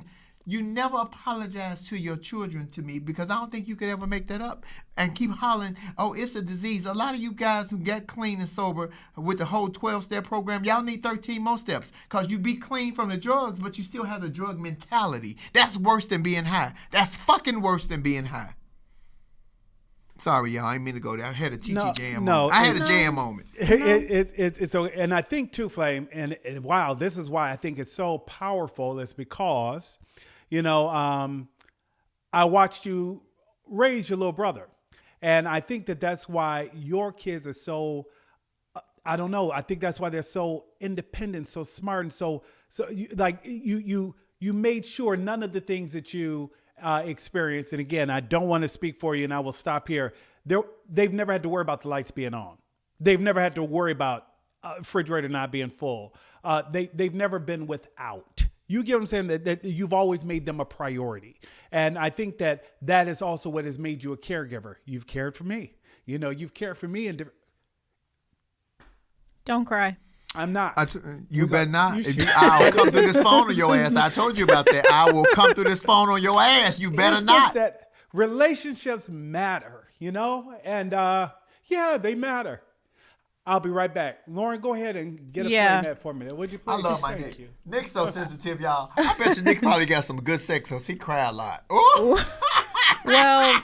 You never apologize to your children to me, because I don't think you could ever make that up and keep hollering, oh, it's a disease. A lot of you guys who get clean and sober with the whole 12-step program, y'all need 13 more steps, because you be clean from the drugs, but you still have the drug mentality. That's worse than being high. That's fucking worse than being high. Sorry, y'all. I didn't mean to go there. I had a jam moment. I had a jam moment. It's so, and I think too, Flame, and wow, this is why I think it's so powerful. Is because... I watched you raise your little brother, and I think that's why your kids are so, I don't know. I think that's why they're so independent, so smart, and so you made sure none of the things that you experienced. And again, I don't want to speak for you, and I will stop here. They've never had to worry about the lights being on. They've never had to worry about refrigerator not being full. They've never been without. You get what I'm saying? That you've always made them a priority. And I think that is also what has made you a caregiver. You've cared for me. You've cared for me. Don't cry. I'm not. You better not. I'll come through this phone on your ass. I told you about that. I will come through this phone on your ass. You better not. That relationships matter, and yeah, they matter. I'll be right back. Lauren, go ahead and get a Flamette for me. Would you please? I love my Nick. Nick's so sensitive, y'all. I bet you Nick probably got some good sex, so he cry a lot. Ooh. Well,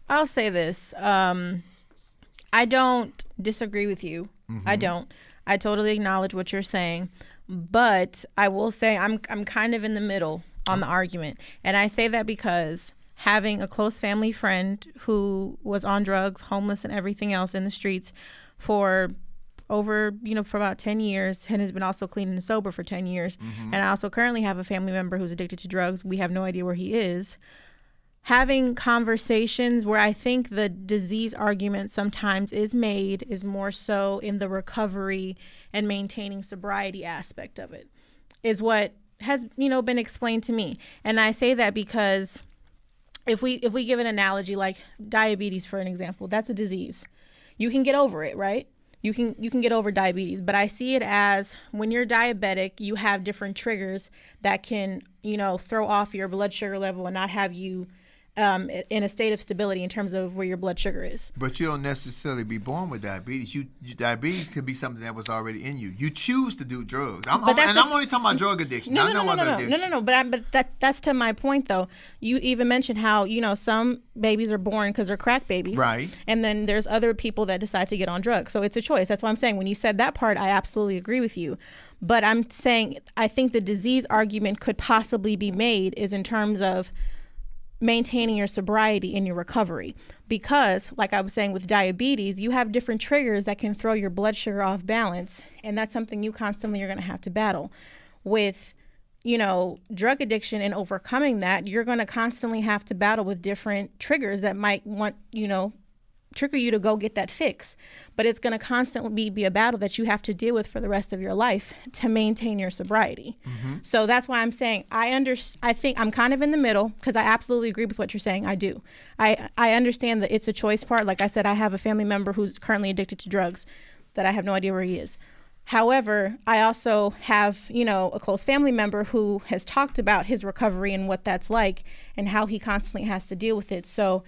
I'll say this. I don't disagree with you. I don't. I totally acknowledge what you're saying. But I will say I'm kind of in the middle on the argument. And I say that because having a close family friend who was on drugs, homeless, and everything else in the streets for over, for about 10 years, and has been also clean and sober for 10 years. And I also currently have a family member who's addicted to drugs. We have no idea where he is. Having conversations where I think the disease argument sometimes is made is more so in the recovery and maintaining sobriety aspect of it, is what has, been explained to me. And I say that because if we give an analogy like diabetes, for an example, that's a disease. You can get over it, right? You can get over diabetes, but I see it as when you're diabetic, you have different triggers that can, throw off your blood sugar level and not have you in a state of stability in terms of where your blood sugar is. But you don't necessarily be born with diabetes. Diabetes could be something that was already in you. You choose to do drugs. I'm only talking about drug addiction. No. But that's to my point, though. You even mentioned how, some babies are born because they're crack babies. Right. And then there's other people that decide to get on drugs. So it's a choice. That's why I'm saying when you said that part, I absolutely agree with you. But I'm saying I think the disease argument could possibly be made is in terms of maintaining your sobriety and your recovery, because like I was saying with diabetes, you have different triggers that can throw your blood sugar off balance, and that's something you constantly are going to have to battle with. Drug addiction and overcoming that, you're going to constantly have to battle with different triggers that might trigger you to go get that fix, but it's going to constantly be a battle that you have to deal with for the rest of your life to maintain your sobriety. So that's why I'm saying I think I'm kind of in the middle, because I absolutely agree with what you're saying. I do. I understand that it's a choice part. Like I said, I have a family member who's currently addicted to drugs that I have no idea where he is. However, I also have, a close family member who has talked about his recovery and what that's like and how he constantly has to deal with it. So,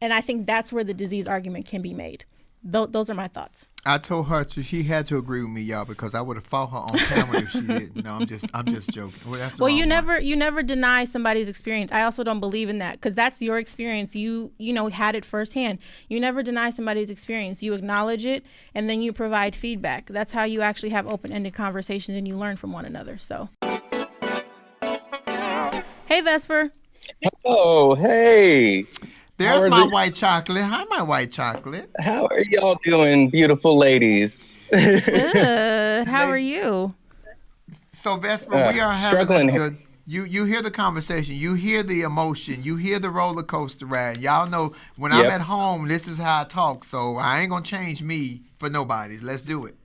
and I think that's where the disease argument can be made. Those are my thoughts. I told her she had to agree with me, y'all, because I would have fought her on camera if she didn't. No, I'm just joking. Well, you never deny somebody's experience. I also don't believe in that, because that's your experience. You had it firsthand. You never deny somebody's experience. You acknowledge it, and then you provide feedback. That's how you actually have open-ended conversations and you learn from one another. So, hey, Vesper. Oh, hey. There's my white chocolate. Hi, my white chocolate. How are y'all doing, beautiful ladies? Good. How are you? So, Vesper, we are having struggling. You hear the conversation, you hear the emotion, you hear the roller coaster ride. Y'all know when I'm at home, this is how I talk. So I ain't gonna change me for nobody. Let's do it.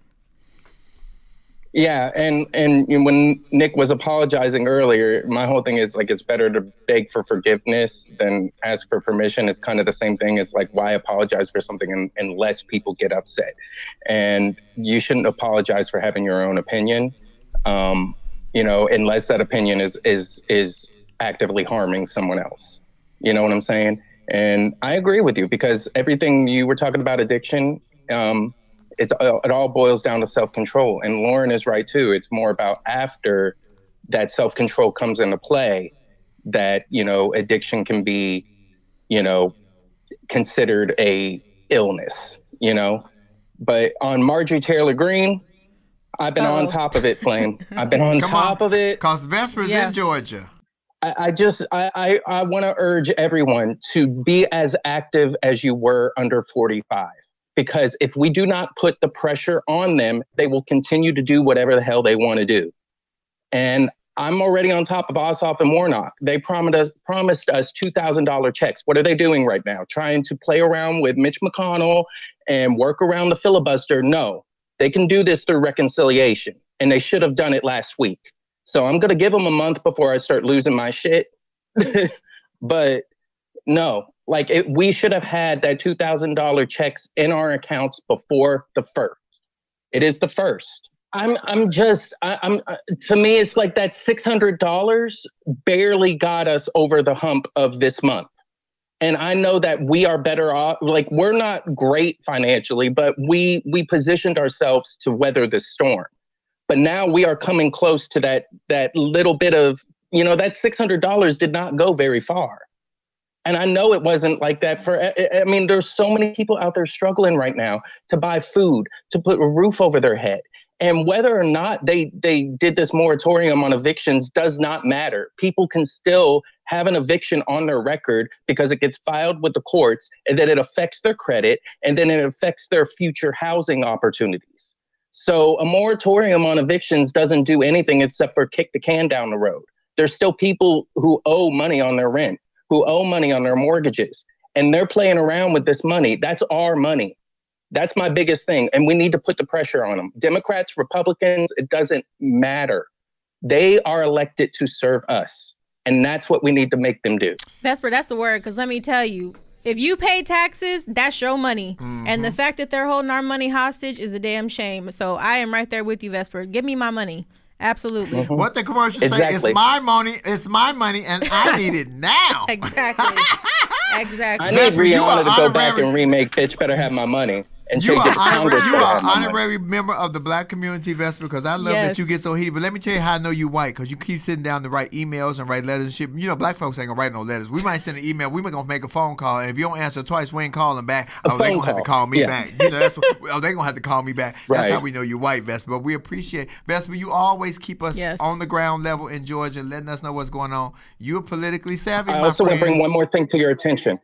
Yeah, and when Nick was apologizing earlier, my whole thing is like it's better to beg for forgiveness than ask for permission. It's kind of the same thing. It's like, why apologize for something unless people get upset? And you shouldn't apologize for having your own opinion, unless that opinion is actively harming someone else. You know what I'm saying? And I agree with you, because everything you were talking about addiction, it all boils down to self-control. And Lauren is right too. It's more about after that self-control comes into play that, addiction can be, considered a illness, But on Marjorie Taylor Greene, I've been on top of it, Flame. I've been on top of it. Because Vesper's in Georgia. I want to urge everyone to be as active as you were under 45. Because if we do not put the pressure on them, they will continue to do whatever the hell they want to do. And I'm already on top of Ossoff and Warnock. They promised us $2,000 checks. What are they doing right now? Trying to play around with Mitch McConnell and work around the filibuster? No, they can do this through reconciliation. And they should have done it last week. So I'm going to give them a month before I start losing my shit. But no. We should have had that $2,000 checks in our accounts before the 1st. It is the 1st. To me, it's like that $600 barely got us over the hump of this month. And I know that we are better off. We're not great financially, but we positioned ourselves to weather the storm. But now we are coming close to that little bit of, that $600 did not go very far. And I know it wasn't like that there's so many people out there struggling right now to buy food, to put a roof over their head. And whether or not they did this moratorium on evictions does not matter. People can still have an eviction on their record because it gets filed with the courts, and then it affects their credit, and then it affects their future housing opportunities. So a moratorium on evictions doesn't do anything except for kick the can down the road. There's still people who owe money on their rent, who owe money on their mortgages, and they're playing around with this money. That's our money. That's my biggest thing. And we need to put the pressure on them. Democrats, Republicans, it doesn't matter. They are elected to serve us. And that's what we need to make them do. Vesper, that's the word. Because let me tell you, if you pay taxes, that's your money. Mm-hmm. And the fact that they're holding our money hostage is a damn shame. So I am right there with you, Vesper. Give me my money. Absolutely. Mm-hmm. What the commercials say, it's my money, and I need it now. Exactly. Exactly. I need Rihanna to go back and remake Bitch Better Have My Money. And you are an honorary member of the Black community, Vesper, because I love that you get so heated. But let me tell you how I know you white, because you keep sitting down to write emails and write letters and shit. Black folks ain't going to write no letters. We might send an email. We might going to make a phone call. And if you don't answer twice, we ain't calling back. They're going to have to call me back. That's what, they're going to have to call me back. That's how we know you're white, Vesper. But we appreciate, Vesper, you always keep us on the ground level in Georgia, letting us know what's going on. You're politically savvy, I also want to bring one more thing to your attention.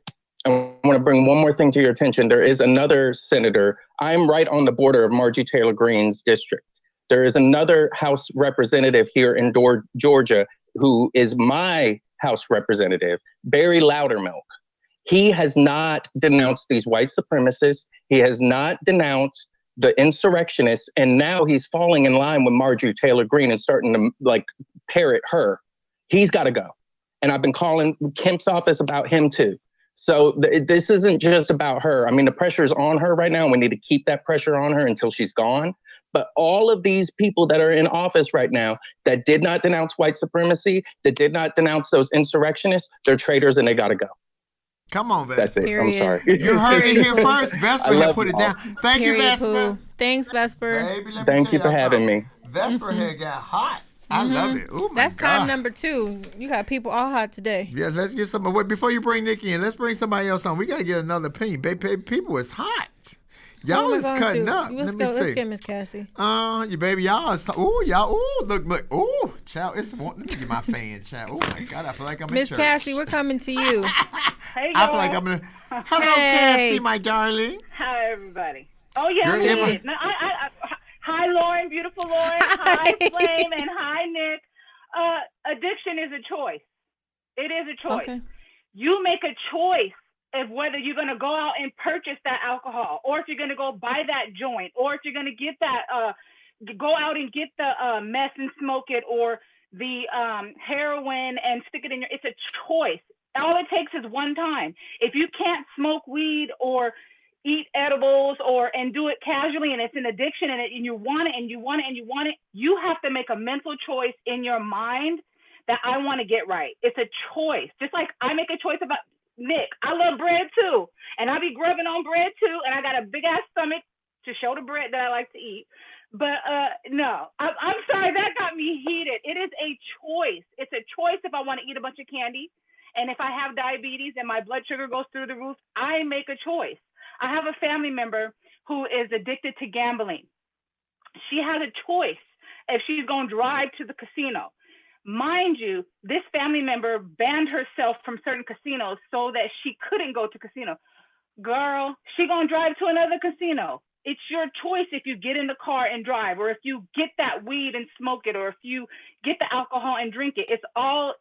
There is another senator. I'm right on the border of Marjorie Taylor Greene's district. There is another House representative here in Georgia who is my House representative, Barry Loudermilk. He has not denounced these white supremacists. He has not denounced the insurrectionists. And now he's falling in line with Marjorie Taylor Greene and starting to parrot her. He's got to go. And I've been calling Kemp's office about him too. So this isn't just about her. I mean, the pressure is on her right now, and we need to keep that pressure on her until she's gone. But all of these people that are in office right now that did not denounce white supremacy, that did not denounce those insurrectionists, they're traitors and they got to go. Come on, Vesper. That's it. Period. I'm sorry. You heard it here first. Vesper had put it down. Thank you, Vesper. Thanks, Vesper. Baby, thank you for having me. Vesper had got hot. I love it. Oh my That's God. time number 2. You got people all hot today. Yeah, let's get some. Wait, before you bring Nikki in, let's bring somebody else on. We got to get another opinion. Baby, people is hot. Y'all is cutting up. Let's get Miss Cassie. You baby, y'all is. Look. Ooh, child, it's. Let me get my fan, child. Oh my God, I feel like I'm in church. Miss Cassie, we're coming to you. Hey, I feel like I'm in. Hello, Cassie, my darling. Hi, everybody. Oh yeah, I'm in. Hi, Lauren, beautiful Lauren. Hi, Flame, and hi, Nick. addiction is a choice. It is a choice. Okay. You make a choice of whether you're going to go out and purchase that alcohol, or if you're going to go buy that joint, or if you're going to get that, go out and get the meth and smoke it, or the heroin and stick it in your, it's a choice. All it takes is one time. If you can't smoke weed or eat edibles and do it casually, and it's an addiction, and you want it and you want it and you want it, you have to make a mental choice in your mind that I want to get right. It's a choice. Just like I make a choice about Nick. I love bread too, and I be grubbing on bread too, and I got a big ass stomach to show the bread that I like to eat. But no, I'm sorry, that got me heated. It is a choice. It's a choice if I want to eat a bunch of candy, and if I have diabetes and my blood sugar goes through the roof, I make a choice. I have a family member who is addicted to gambling. She has a choice if she's going to drive to the casino. Mind you, this family member banned herself from certain casinos so that she couldn't go to casino. Girl, she going to drive to another casino. It's your choice if you get in the car and drive, or if you get that weed and smoke it, or if you get the alcohol and drink it. It's all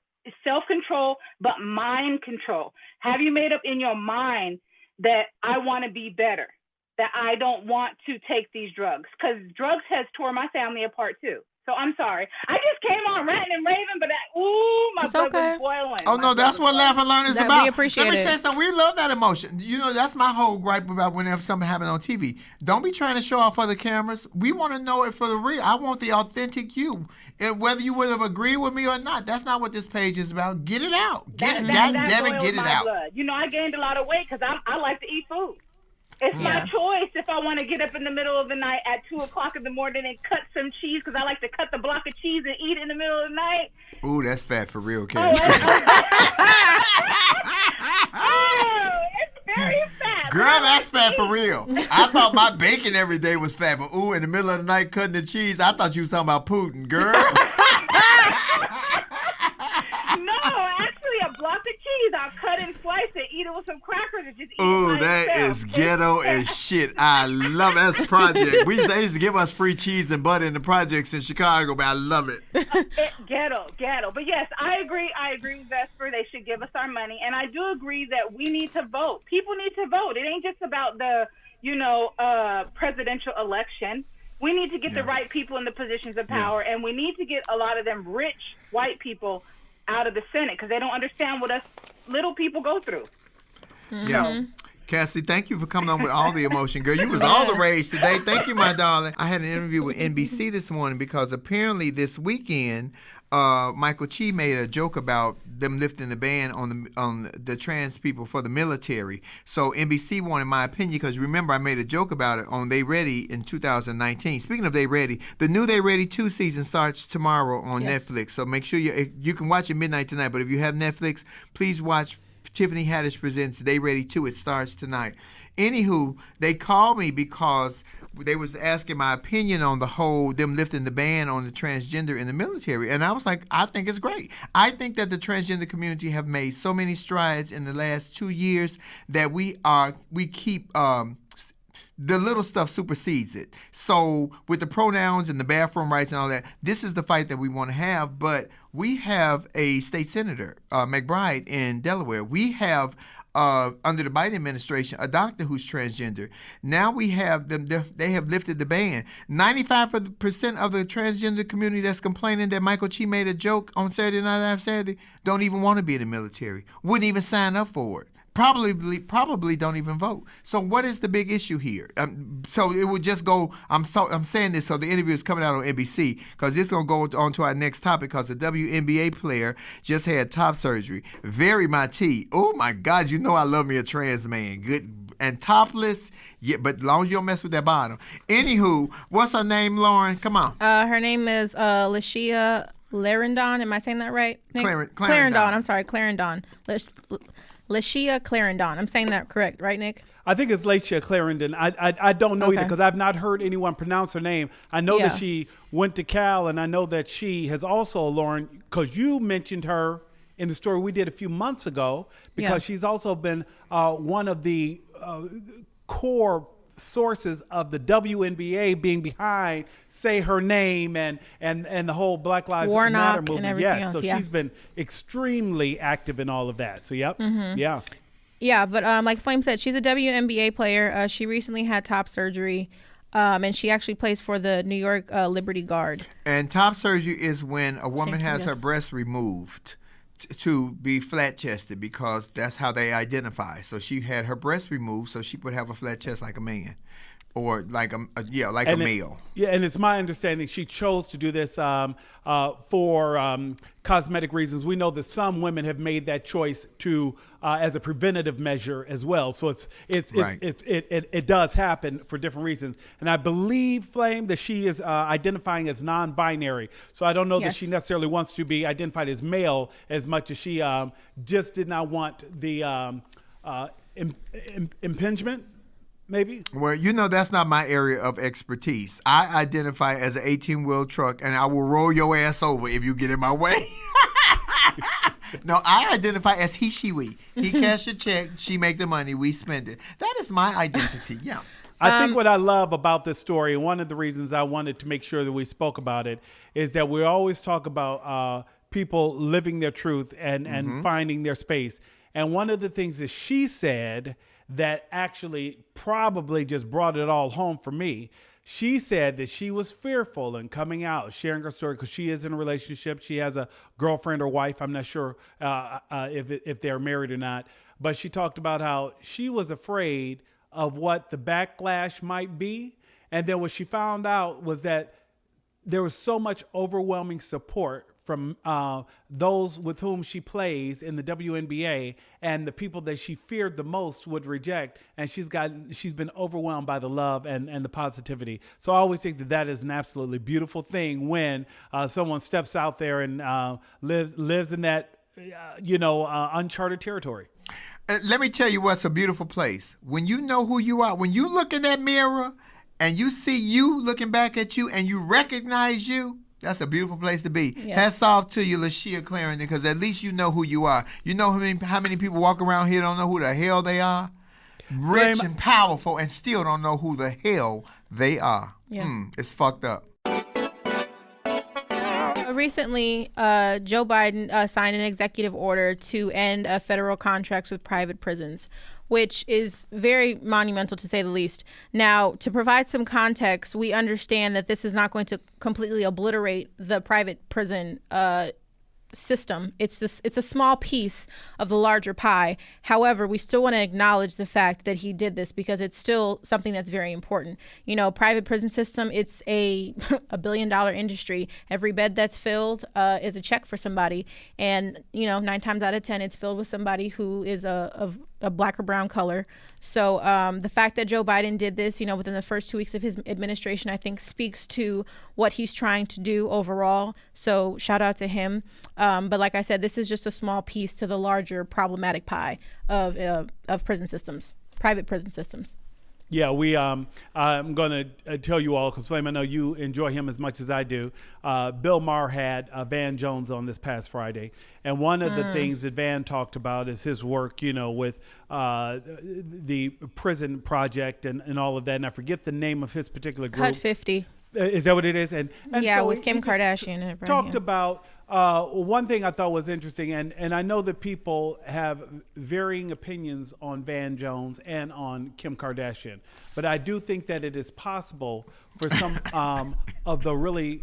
self-control, but mind control. Have you made up in your mind that I want to be better, that I don't want to take these drugs? Because drugs has tore my family apart too. So I'm sorry. I just came on ranting and raving, but my blood was boiling. Oh, no, that's what Laugh and Learn is about. We appreciate Let me it. tell you something. We love that emotion. You know, that's my whole gripe about whenever something happens on TV. Don't be trying to show off other cameras. We want to know it for the real. I want the authentic you. And whether you would have agreed with me or not, that's not what this page is about. Get it out. Get it. God damn it, get it out. Blood. You know, I gained a lot of weight because I like to eat food. It's my choice if I want to get up in the middle of the night at 2 o'clock in the morning and cut some cheese, because I like to cut the block of cheese and eat it in the middle of the night. Ooh, that's fat for real, Karen. It's very fat. Girl, that's fat for real. I thought my bacon every day was fat, but in the middle of the night cutting the cheese, I thought you was talking about Putin, girl. No, actually, a block of cheese, I'll cut and slice it, eat it with some crackers, and just eat it by that itself. is ghetto as shit. I love that project. They used to give us free cheese and butter in the projects in Chicago, but I love it. Ghetto. But yes, I agree with Vesper. They should give us our money. And I do agree that we need to vote. People need to vote. It ain't just about the, presidential election. We need to get the right people in the positions of power, and we need to get a lot of them rich white people out of the Senate, because they don't understand what us little people go through. Yeah. Cassie, thank you for coming on with all the emotion. Girl, you was all the rage today. Thank you, my darling. I had an interview with NBC this morning because apparently this weekend, Michael Chi made a joke about them lifting the ban on the trans people for the military. So NBC wanted my opinion because remember I made a joke about it on They Ready in 2019. Speaking of They Ready, the new They Ready 2 season starts tomorrow on Netflix. So make sure you can watch it midnight tonight. But if you have Netflix, please watch Tiffany Haddish presents They Ready 2. It starts tonight. Anywho, they called me because they was asking my opinion on the whole them lifting the ban on the transgender in the military, and I was like, I think it's great. I think that the transgender community have made so many strides in the last 2 years that we keep the little stuff supersedes it. So with the pronouns and the bathroom rights and all that, this is the fight that we want to have. But we have a state senator, McBride in Delaware. We have under the Biden administration, a doctor who's transgender. Now we have them, they have lifted the ban. 95% of the transgender community that's complaining that Michael Chi made a joke on Saturday Night Live Saturday don't even want to be in the military, wouldn't even sign up for it. Probably don't even vote. So what is the big issue here? So it would just go. I'm saying this so the interview is coming out on NBC because it's gonna go on to our next topic because the WNBA player just had top surgery. Very my tea. Oh my God, you know I love me a trans man. Good and topless. Yeah, but as long as you don't mess with that bottom. Anywho, what's her name, Lauren? Come on. Her name is Lashia Clarendon. Am I saying that right, Nick? Clarendon. I'm sorry, Clarendon. Lashia Clarendon. I'm saying that correct, right, Nick? I think it's Lashia Clarendon. I don't know either because I've not heard anyone pronounce her name. I know that she went to Cal, and I know that she has also, Lauren, because you mentioned her in the story we did a few months ago, because she's also been one of the core sources of the WNBA being behind Say Her Name and the whole Black Lives Matter Warnock movement. and everything else, So yeah. she's been extremely active in all of that. So, yep. Yeah. Yeah, but like Flame said, she's a WNBA player. She recently had top surgery, and she actually plays for the New York Liberty Guard. And top surgery is when a woman Thank you, has her yes. breast removed to be flat chested, because that's how they identify. So she had her breast removed so she would have a flat chest like a man, or like a male. Yeah, and it's my understanding she chose to do this for cosmetic reasons. We know that some women have made that choice to as a preventative measure as well. So it does happen for different reasons. And I believe, Flame, that she is identifying as non-binary. So I don't know that she necessarily wants to be identified as male as much as she just did not want the impingement. Maybe. Well, that's not my area of expertise. I identify as an 18-wheel truck, and I will roll your ass over if you get in my way. No, I identify as he, she, we. He cash a check, she make the money, we spend it. That is my identity, yeah. I think what I love about this story, and one of the reasons I wanted to make sure that we spoke about it, is that we always talk about people living their truth and finding their space. And one of the things that she said that actually probably just brought it all home for me. She said that she was fearful in coming out, sharing her story, because she is in a relationship. She has a girlfriend or wife. I'm not sure if they're married or not. But she talked about how she was afraid of what the backlash might be. And then what she found out was that there was so much overwhelming support from those with whom she plays in the WNBA, and the people that she feared the most would reject. And she's been overwhelmed by the love and the positivity. So I always think that is an absolutely beautiful thing when someone steps out there and lives in that uncharted territory. Let me tell you what's a beautiful place. When you know who you are, when you look in that mirror and you see you looking back at you and you recognize you, that's a beautiful place to be. Yes. Hats off to you, Lashia Clarendon, because at least you know who you are. You know how many people walk around here don't know who the hell they are? Rich and powerful and still don't know who the hell they are. Yeah. It's fucked up. Recently, Joe Biden signed an executive order to end federal contracts with private prisons, which is very monumental to say the least. Now, to provide some context, we understand that this is not going to completely obliterate the private prison system. It's a small piece of the larger pie. However, we still want to acknowledge the fact that he did this because it's still something that's very important. Private prison system, it's a $1 billion industry. Every bed that's filled is a check for somebody. And, 9 times out of 10, it's filled with somebody who is of a black or brown color. So the fact that Joe Biden did this, within the first 2 weeks of his administration, I think speaks to what he's trying to do overall. So shout out to him. But like I said, this is just a small piece to the larger problematic pie of prison systems, private prison systems. Yeah, I'm going to tell you all, because Flame, I know you enjoy him as much as I do. Bill Maher had Van Jones on this past Friday. And one of the things that Van talked about is his work, with the prison project and all of that. And I forget the name of his particular group. Cut 50. Is that what it is? And yeah, so with Kim Kardashian. And talked about one thing I thought was interesting, and I know that people have varying opinions on Van Jones and on Kim Kardashian, but I do think that it is possible for some of the really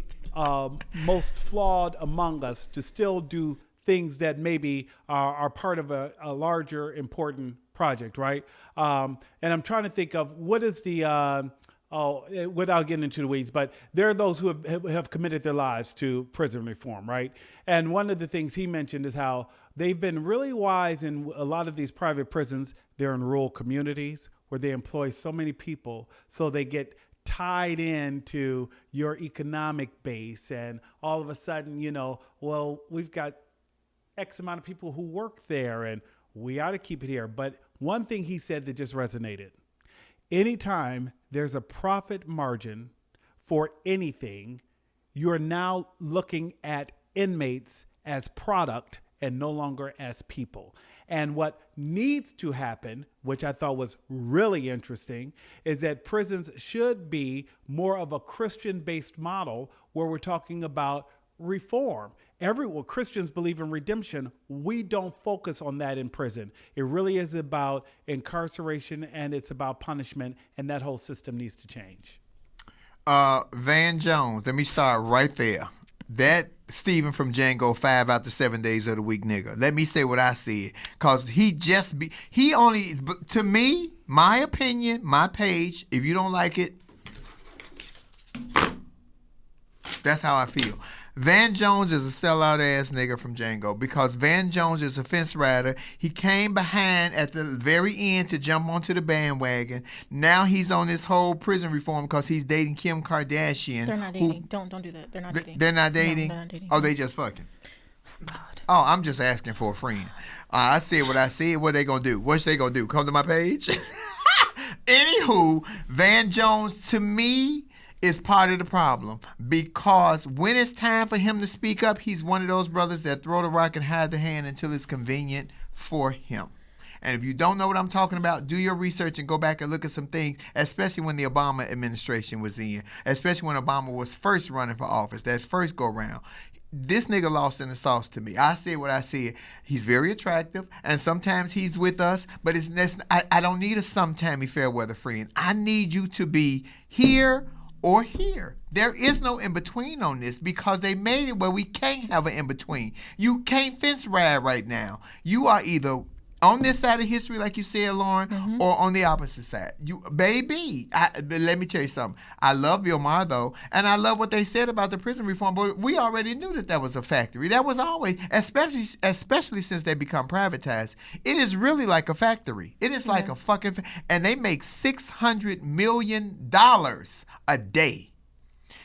most flawed among us to still do things that maybe are part of a larger important project, right? And I'm trying to think of what is the without getting into the weeds, but there are those who have committed their lives to prison reform, right? And one of the things he mentioned is how they've been really wise in a lot of these private prisons. They're in rural communities where they employ so many people, so they get tied into your economic base, and all of a sudden, we've got X amount of people who work there, and we ought to keep it here. But one thing he said that just resonated: anytime there's a profit margin for anything, you're now looking at inmates as product and no longer as people. And what needs to happen, which I thought was really interesting, is that prisons should be more of a Christian-based model where we're talking about reform. Christians believe in redemption. We don't focus on that in prison. It really is about incarceration and it's about punishment, and that whole system needs to change. Van Jones, let me start right there. That Stephen from Django 5 out the 7 days of the week nigga. Let me say what I said. Because to me, my opinion, my page, if you don't like it, that's how I feel. Van Jones is a sellout ass nigga from Django because Van Jones is a fence rider. He came behind at the very end to jump onto the bandwagon. Now he's on this whole prison reform because he's dating Kim Kardashian. They're not dating. Don't do that. They're not dating. They're not dating? No, they're not dating. Oh, they just fucking. God. Oh, I'm just asking for a friend. I said what I said. What they gonna do? What's they gonna do? Come to my page? Anywho, Van Jones, to me, is part of the problem because when it's time for him to speak up, he's one of those brothers that throw the rock and hide the hand until it's convenient for him. And if you don't know what I'm talking about, do your research and go back and look at some things, especially when the Obama administration was in, especially when Obama was first running for office, that first go round. This nigga lost in the sauce to me. I said what I said. He's very attractive, and sometimes he's with us, but I don't need a sometimey fair weather friend. I need you to be here or here. There is no in-between on this because they made it where we can't have an in-between. You can't fence ride right now. You are either on this side of history, like you said, Lauren, or on the opposite side. Let me tell you something. I love Bill Maher, though, and I love what they said about the prison reform, but we already knew that was a factory. That was always, especially since they become privatized. It is really like a factory. It is like a fucking, and they make $600 million a day.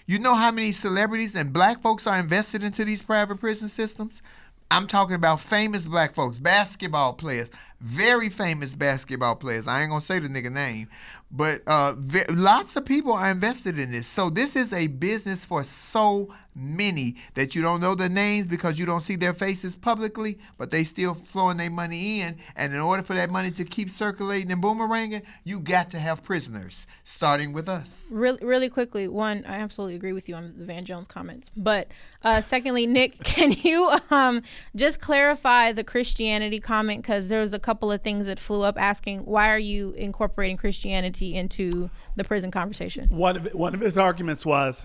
You know how many celebrities and black folks are invested into these private prison systems? I'm talking about famous black folks, basketball players, very famous basketball players. I ain't going to say the nigga name, but lots of people are invested in this. So this is a business for so many that you don't know their names because you don't see their faces publicly, but they still flowing their money in. And in order for that money to keep circulating and boomeranging, you got to have prisoners, starting with us. Really quickly, one, I absolutely agree with you on the Van Jones comments. But secondly, Nick, can you just clarify the Christianity comment? Because there was a couple of things that flew up asking, why are you incorporating Christianity into the prison conversation? One of his arguments was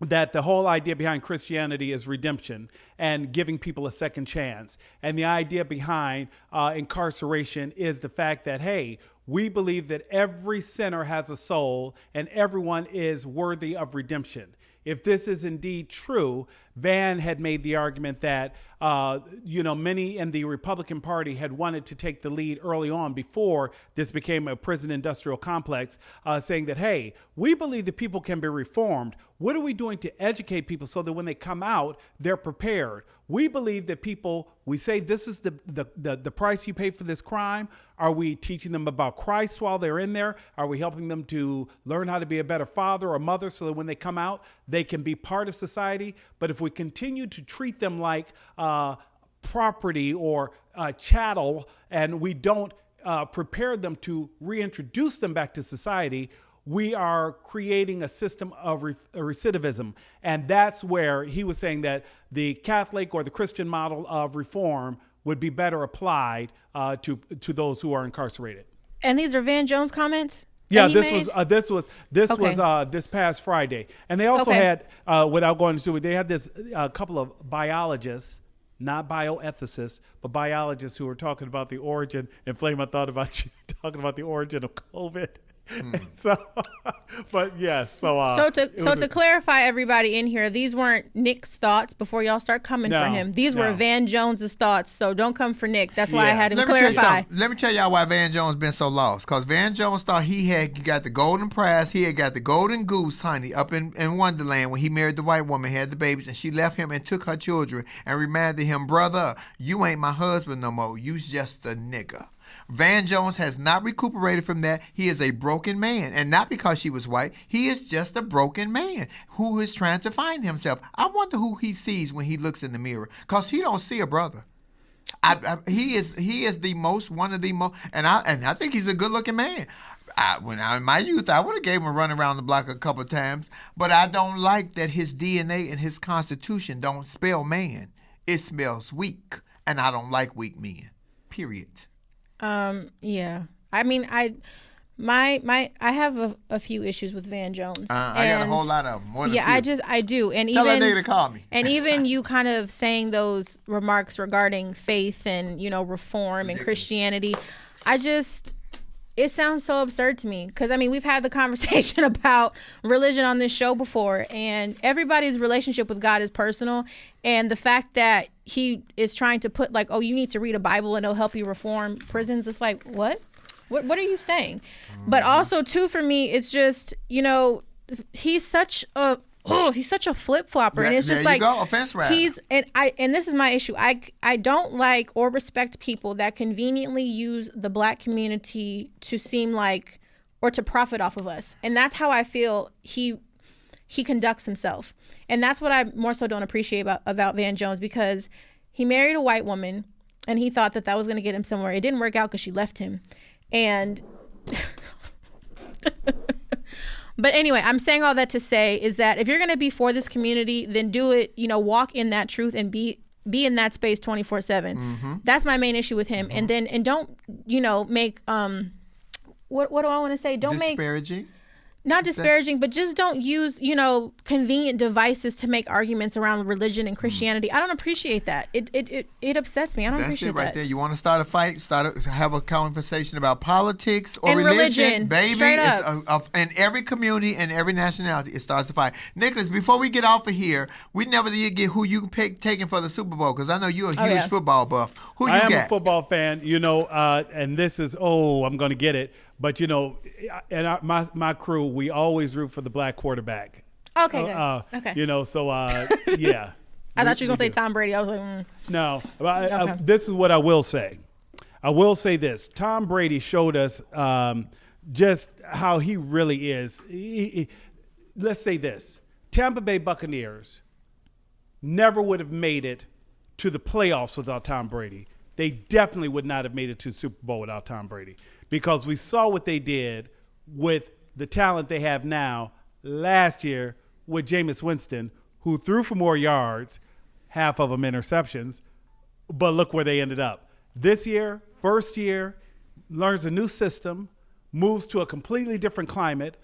that the whole idea behind Christianity is redemption and giving people a second chance. And the idea behind incarceration is the fact that, hey, we believe that every sinner has a soul and everyone is worthy of redemption. If this is indeed true, Van had made the argument that, many in the Republican Party had wanted to take the lead early on before this became a prison industrial complex, saying that, hey, we believe that people can be reformed. What are we doing to educate people so that when they come out, they're prepared? We believe that we say this is the price you pay for this crime. Are we teaching them about Christ while they're in there? Are we helping them to learn how to be a better father or mother so that when they come out, they can be part of society? But if we continue to treat them like property or chattel and we don't prepare them to reintroduce them back to society, we are creating a system of recidivism. And that's where he was saying that the Catholic or the Christian model of reform would be better applied to those who are incarcerated. And these are Van Jones comments? Yeah, this was this past Friday. And they also had, without going into it, they had this couple of biologists, not bioethicists, but biologists who were talking about the origin. And Flame, I thought about you talking about the origin of COVID. So to clarify, everybody in here, these weren't Nick's thoughts before y'all start coming for him. These were Van Jones's thoughts, so don't come for Nick. That's why I had him clarify. Let me tell y'all why Van Jones been so lost. Because Van Jones thought he had got the golden prize. He had got the golden goose, honey, up in Wonderland when he married the white woman, had the babies, and she left him and took her children and reminded him, brother, you ain't my husband no more. You's just a nigga. Van Jones has not recuperated from that. He is a broken man, and not because she was white. He is just a broken man who is trying to find himself. I wonder who he sees when he looks in the mirror, because he don't see a brother. He is the most, one of the most, and I think he's a good looking man. When I in my youth, I would have gave him a run around the block a couple of times, but I don't like that his DNA and his constitution don't spell man. It spells weak, and I don't like weak men. Period. Yeah. I mean, I have a few issues with Van Jones. I got a whole lot of them. More than yeah, a few. I do. And Tell even that nigga to call me. And even you kind of saying those remarks regarding faith and, reform and Christianity, it sounds so absurd to me. Because, I mean, we've had the conversation about religion on this show before, and everybody's relationship with God is personal. And the fact that he is trying to put, like, oh, you need to read a Bible and it'll help you reform prisons, it's like, what? What are you saying? But also, too, for me, it's just, he's such a flip flopper, and it's just like offense rap. And this is my issue. I don't like or respect people that conveniently use the Black community to seem like or to profit off of us, and that's how I feel he conducts himself, and that's what I more so don't appreciate about Van Jones, because he married a white woman, and he thought that was going to get him somewhere. It didn't work out because she left him, and. But anyway, I'm saying all that to say is that if you're going to be for this community, then do it, walk in that truth and be in that space 24/7. Mm-hmm. That's my main issue with him. Mm-hmm. And don't, make, what do I want to say? Don't disparaging. Not disparaging, but just don't use, convenient devices to make arguments around religion and Christianity. I don't appreciate that. It upsets me. I don't appreciate that. That's it right there. You want to start a fight, have a conversation about politics or and religion. Baby, straight up. In every community and every nationality, it starts a fight. Nicholas, before we get off of here, we never did get who you taking for the Super Bowl, because I know you're a huge football buff. Who you got? I am a football fan, and this is, I'm going to get it. But, and my crew, we always root for the Black quarterback. Okay, good. Okay. Yeah. I thought you were going to say Tom Brady. I was like, No. This is what I will say. I will say this. Tom Brady showed us just how he really is. Let's say this. Tampa Bay Buccaneers never would have made it to the playoffs without Tom Brady. They definitely would not have made it to the Super Bowl without Tom Brady, because we saw what they did with the talent they have now last year with Jameis Winston, who threw for more yards, half of them interceptions, but look where they ended up. This year, first year, learns a new system, moves to a completely different climate,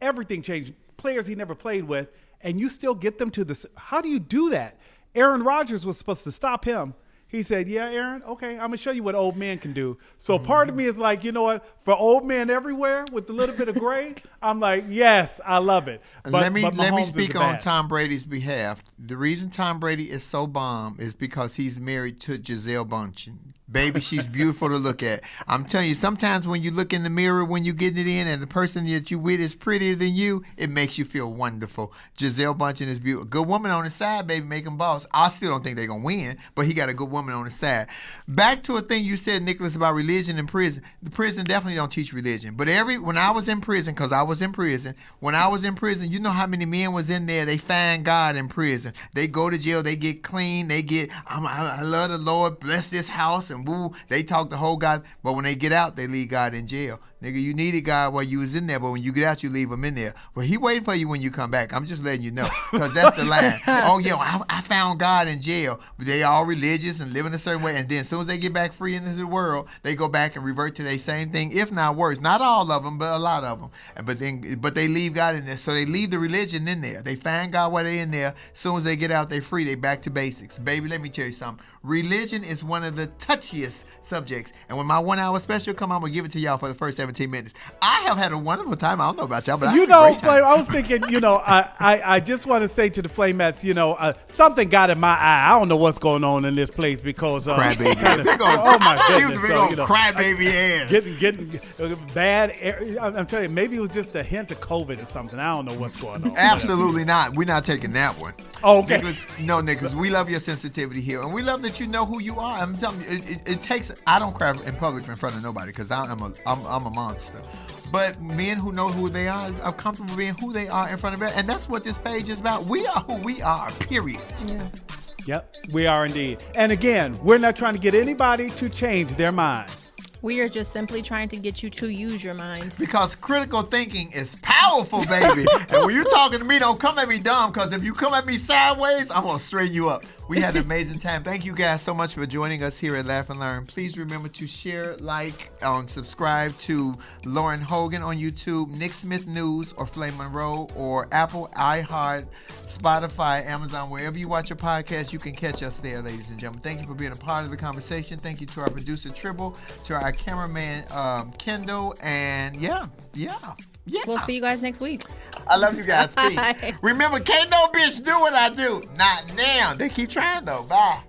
everything changed. Players he never played with, and you still get them to this. How do you do that? Aaron Rodgers was supposed to stop him. He said, yeah, Aaron, okay, I'm going to show you what old men can do. So part of me is like, you know what, for old men everywhere with a little bit of gray, I'm like, yes, I love it. But, let me speak on Tom Brady's behalf. The reason Tom Brady is so bomb is because he's married to Gisele Bündchen. Baby, she's beautiful to look at. I'm telling you, sometimes when you look in the mirror when you get it in and the person that you with is prettier than you, it makes you feel wonderful. Gisele Bündchen is beautiful. Good woman on his side, baby, make him boss. I still don't think they're going to win, but he got a good woman on his side. Back to a thing you said, Nicholas, about religion in prison. The prison definitely don't teach religion. But when I was in prison, because I was in prison, you know how many men was in there, they find God in prison. They go to jail, they get clean, I love the Lord, bless this house, and woo, they talk the whole God, but when they get out, they leave God in jail. Nigga, you needed God while you was in there, but when you get out, you leave him in there. Well, he waiting for you when you come back. I'm just letting you know, because that's the line. Oh, yeah, I found God in jail. But they all religious and living a certain way, and then as soon as they get back free into the world, they go back and revert to their same thing, if not worse. Not all of them, but a lot of them. But they leave God in there, so they leave the religion in there. They find God while they in there. As soon as they get out, they free. They back to basics. Baby, let me tell you something. Religion is one of the touchiest subjects. And when my 1 hour special come, I'm going to give it to y'all for the first 17 minutes. I have had a wonderful time. I don't know about y'all, but I had a great time. Flame, I was thinking, I just want to say to the Flamettes, something got in my eye. I don't know what's going on in this place because crybaby. Oh my goodness. Crybaby ass. Getting bad air. I'm telling you, maybe it was just a hint of COVID or something. I don't know what's going on. Absolutely not. We're not taking that one. Oh, okay. Nicholas, we love your sensitivity here, and we love that you know who you are. I'm telling you, it takes. I don't cry in public in front of nobody because I'm a monster. But men who know who they are comfortable being who they are in front of everybody, and that's what this page is about. We are who we are. Period. Yeah. Yep, we are indeed. And again, we're not trying to get anybody to change their mind. We are just simply trying to get you to use your mind. Because critical thinking is powerful, baby. And when you're talking to me, don't come at me dumb, because if you come at me sideways, I'm going to straighten you up. We had an amazing time. Thank you guys so much for joining us here at Laugh and Learn. Please remember to share, like, and subscribe to Lauren Hogan on YouTube, Nick Smith News, or Flame Monroe, or Apple, iHeart, Spotify, Amazon, wherever you watch your podcast, you can catch us there, ladies and gentlemen. Thank you for being a part of the conversation. Thank you to our producer, Tribble, to our cameraman, Kendall, and yeah. We'll see you guys next week. I love you guys. Peace. Remember, can't no bitch do what I do. Not now. They keep trying, though. Bye.